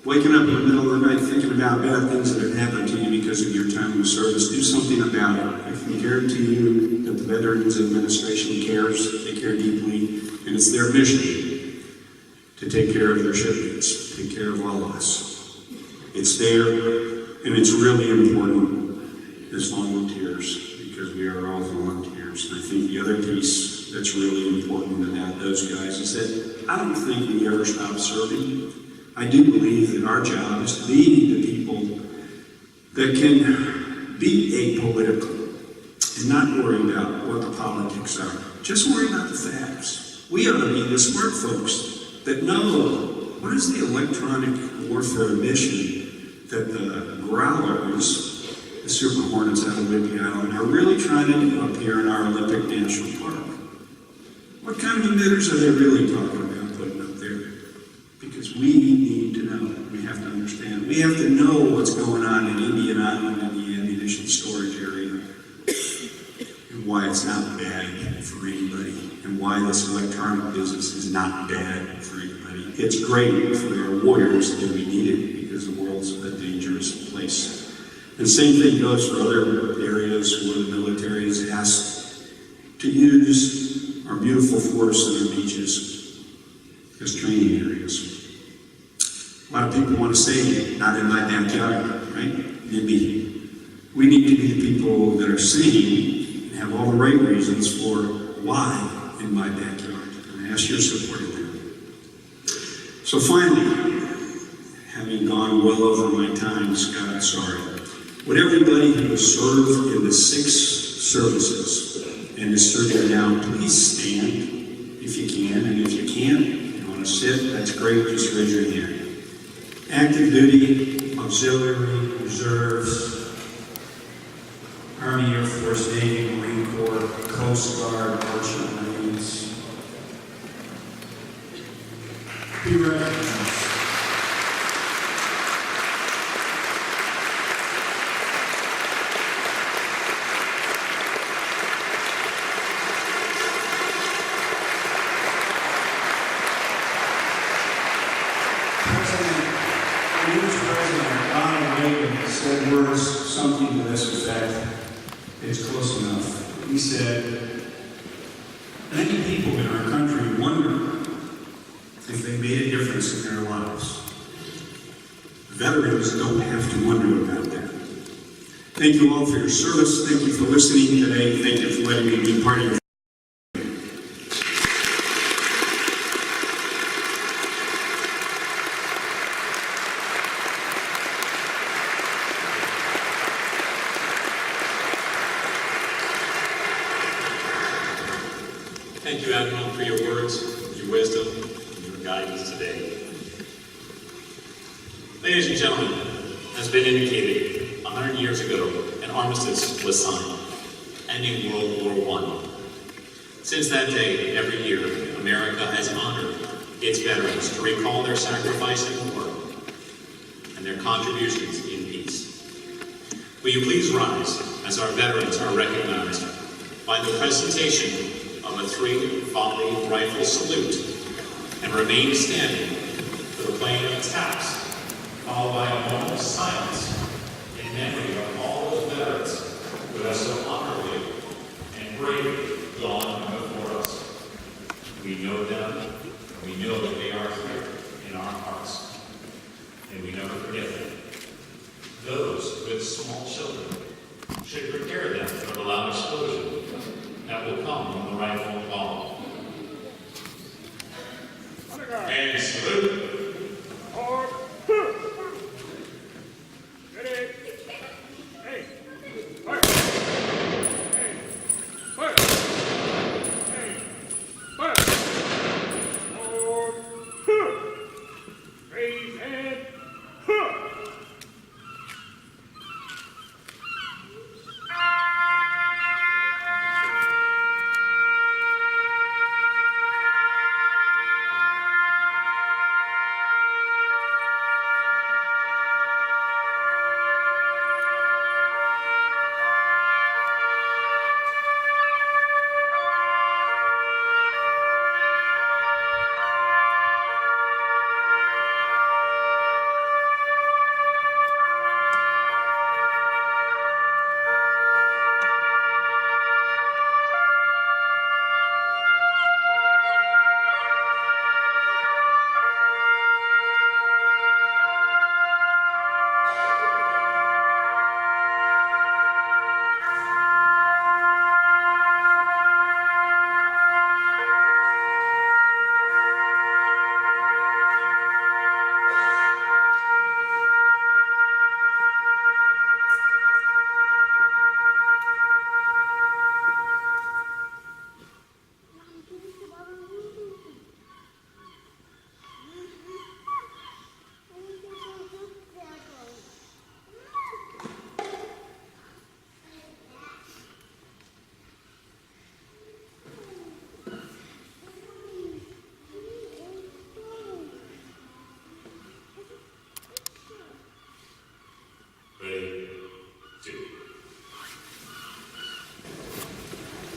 waking up in the middle of the night thinking about bad things that have happened to you because of your time of service, do something about it. I can guarantee you that the Veterans Administration cares. They care deeply, and it's their mission to take care of their shipmates, take care of all of us. It's there. And it's really important as volunteers, because we are all volunteers. And I think the other piece that's really important about those guys is that I don't think we ever stop serving. I do believe that our job is to be the people that can be apolitical and not worry about what the politics are. Just worry about the facts. We ought to be the smart folks that know what is the electronic warfare mission that the Growlers, the Super Hornets out of Whidbey Island, are really trying to do up here in our Olympic National Park. What kind of emitters are they really talking about putting up there? Because we need to know. We have to understand. We have to know what's going on in Indian Island and the ammunition storage area, and why it's not bad for anybody, and why this electronic business is not bad for anybody. It's great for our warriors, and we need it because the world's a dangerous place. And same thing goes for other areas where the military is asked to use our beautiful forests and our beaches as training areas. A lot of people want to say, not in my backyard, right? NIMBY. We need to be the people that are sane and have all the right reasons for why in my backyard. And I ask your support in that. So finally, having gone well over my time, Scott, sorry. Would everybody who has served in the 6 services and is serving now, please stand if you can. And if you can't, you want to sit, that's great, just raise your hand. Active duty, auxiliary, reserves, Army, Air Force, Navy, Marine Corps, Coast Guard, Merchant Marines. be recognized. Said words, something to this effect. It's close enough. He said, many people in our country wonder if they made a difference in their lives. Veterans don't have to wonder about that. Thank you all for your service. Thank you for listening today. Thank you for letting me be part of your Thank you, Admiral, for your words, your wisdom, and your guidance today. Ladies and gentlemen, as been indicated, 100 years ago, an armistice was signed, ending World War I. Since that day, every year, America has honored its veterans to recall their sacrifice in war and their contributions in peace. Will you please rise as our veterans are recognized by the presentation of a 3-volley rifle salute and remain standing for the playing of taps, followed by a moment of silence in memory of all those veterans who have so honorably and bravely gone before us. We know them, and we know that they are here in our hearts, and we never forget them. Those with small children should prepare them for the loud explosion that will come when the rifle call. And salute.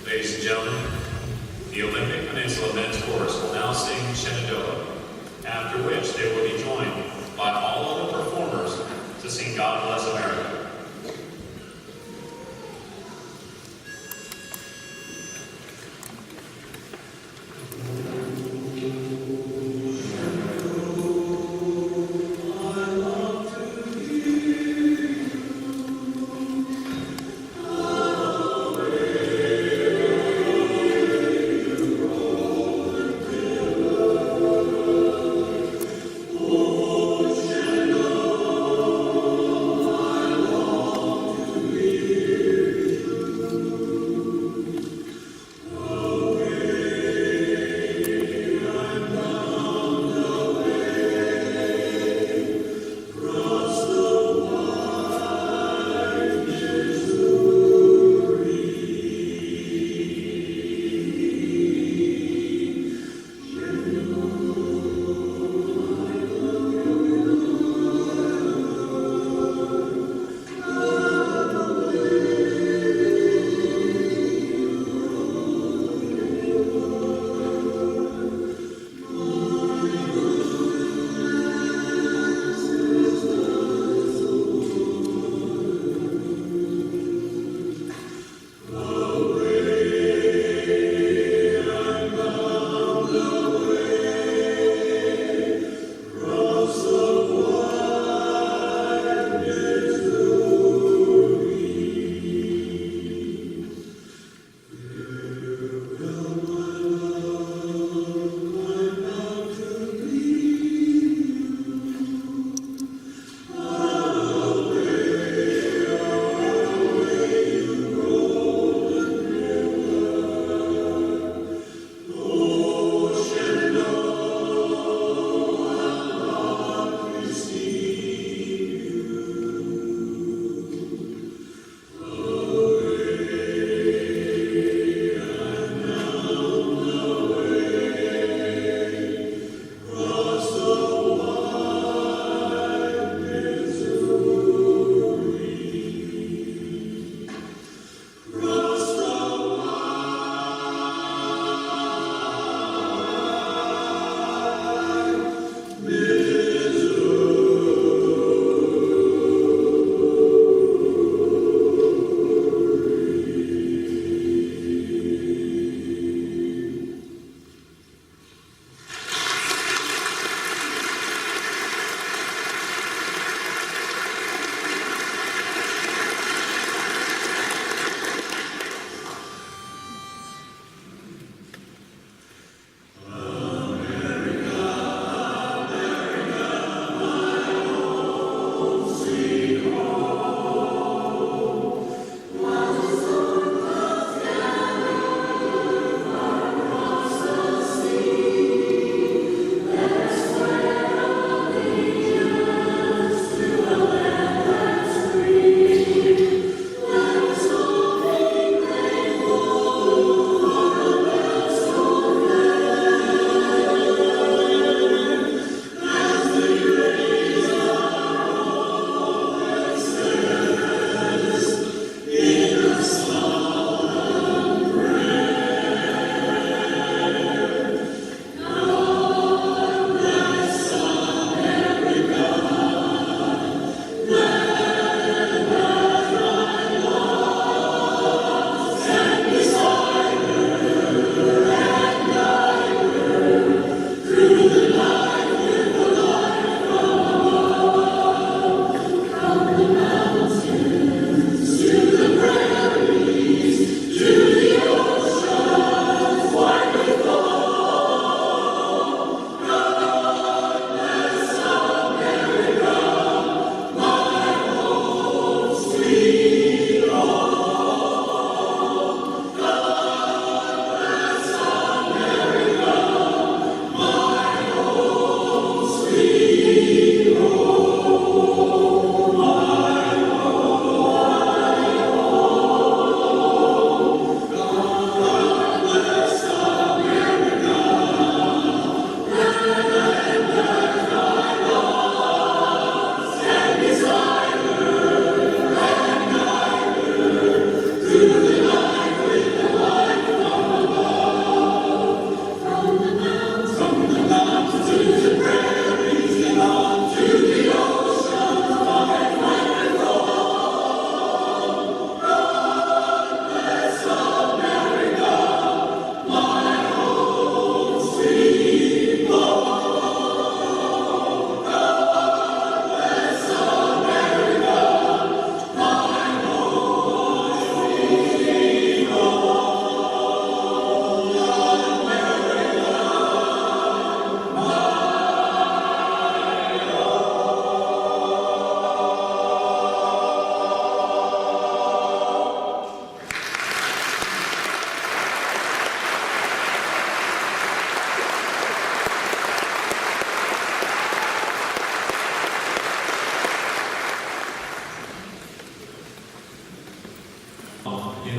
Ladies and gentlemen, the Olympic Peninsula Men's Chorus will now sing Shenandoah, after which they will be joined by all other performers to sing God Bless America. Oh, Shenandoah,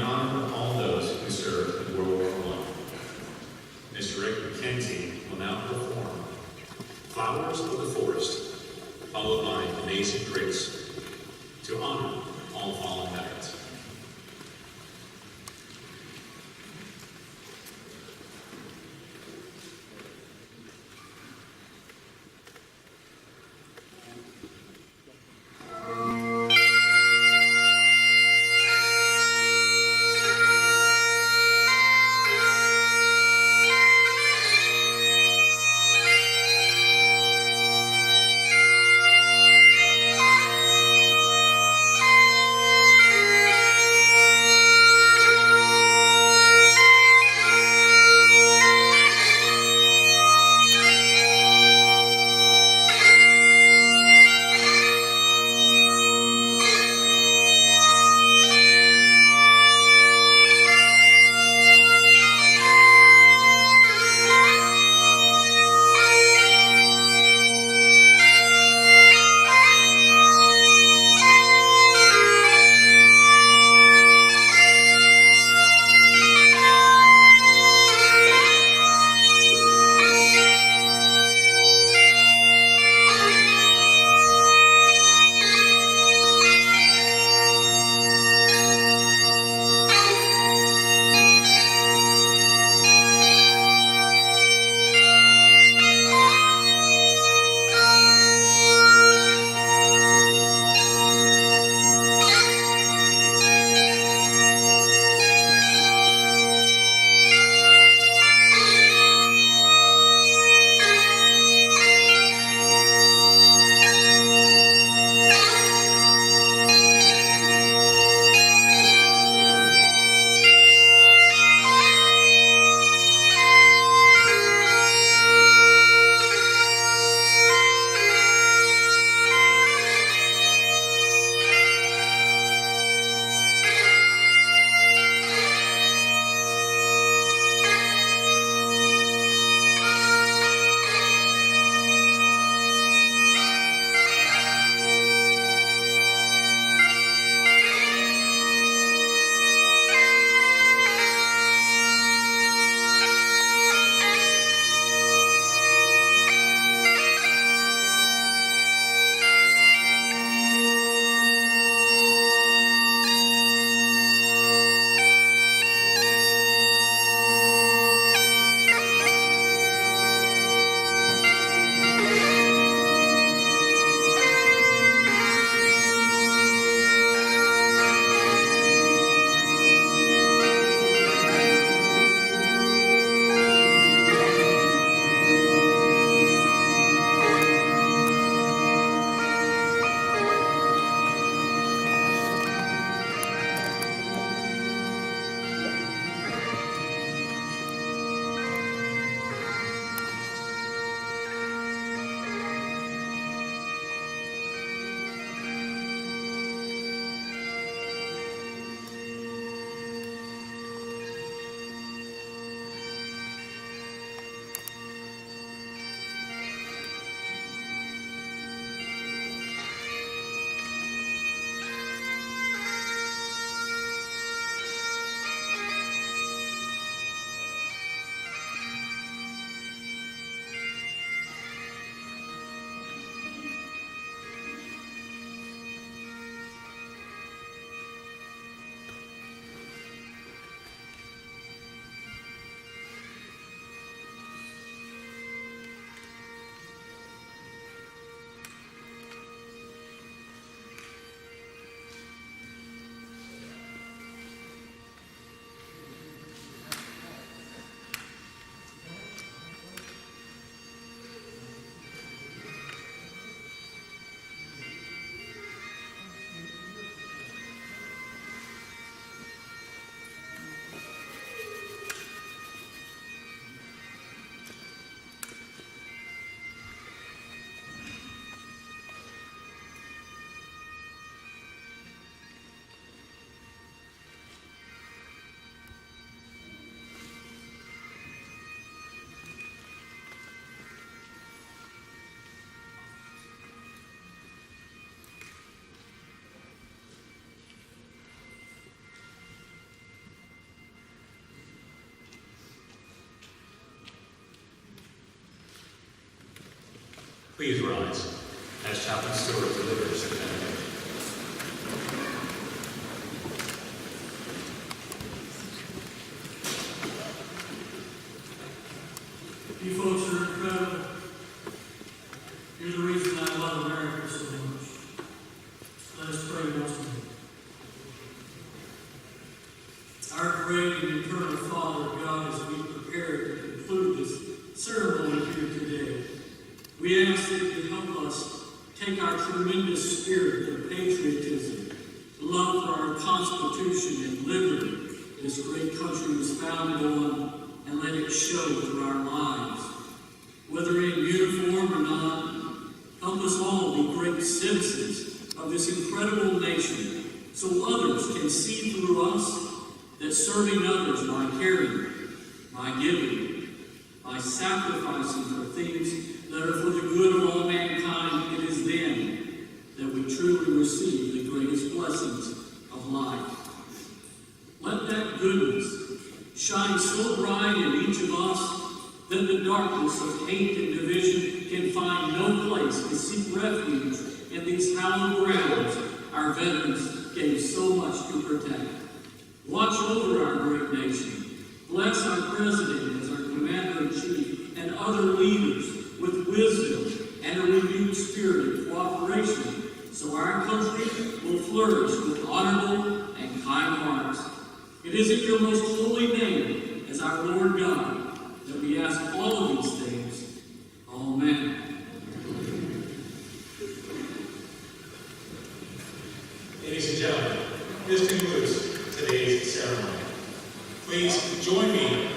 honor all those who served in World War I. Mr. Rick McKenzie will now perform Flowers of the Forest, followed by Amazing Grace, to honor all fallen veterans. Please rise as Chaplain Stewart delivers the benediction. You folks are incredible. You're the reason I love America so much. Let us pray once more. Our great and eternal Father, God, as we prepare to conclude this ceremony here today, we ask that you help us take our tremendous spirit of patriotism, love for our Constitution and liberty this great country was founded on, and let it show through our lives. Whether in uniform or not, help us all be great citizens of this incredible nation, so others can see through us that serving others by caring, by giving, by sacrificing for things that are for the good of all mankind, it is then that we truly receive the greatest blessings of life. Let that goodness shine so bright in each of us that the darkness of hate and division can find no place to seek refuge in these hallowed grounds our veterans gave so much to protect. Watch over our great nation. Bless our president as our commander-in-chief and other leaders with wisdom and a renewed spirit of cooperation, so our country will flourish with honorable and kind hearts. It is in your most holy name, as our Lord God, that we ask all of these things. Amen. Ladies and gentlemen, this concludes today's ceremony. Please join me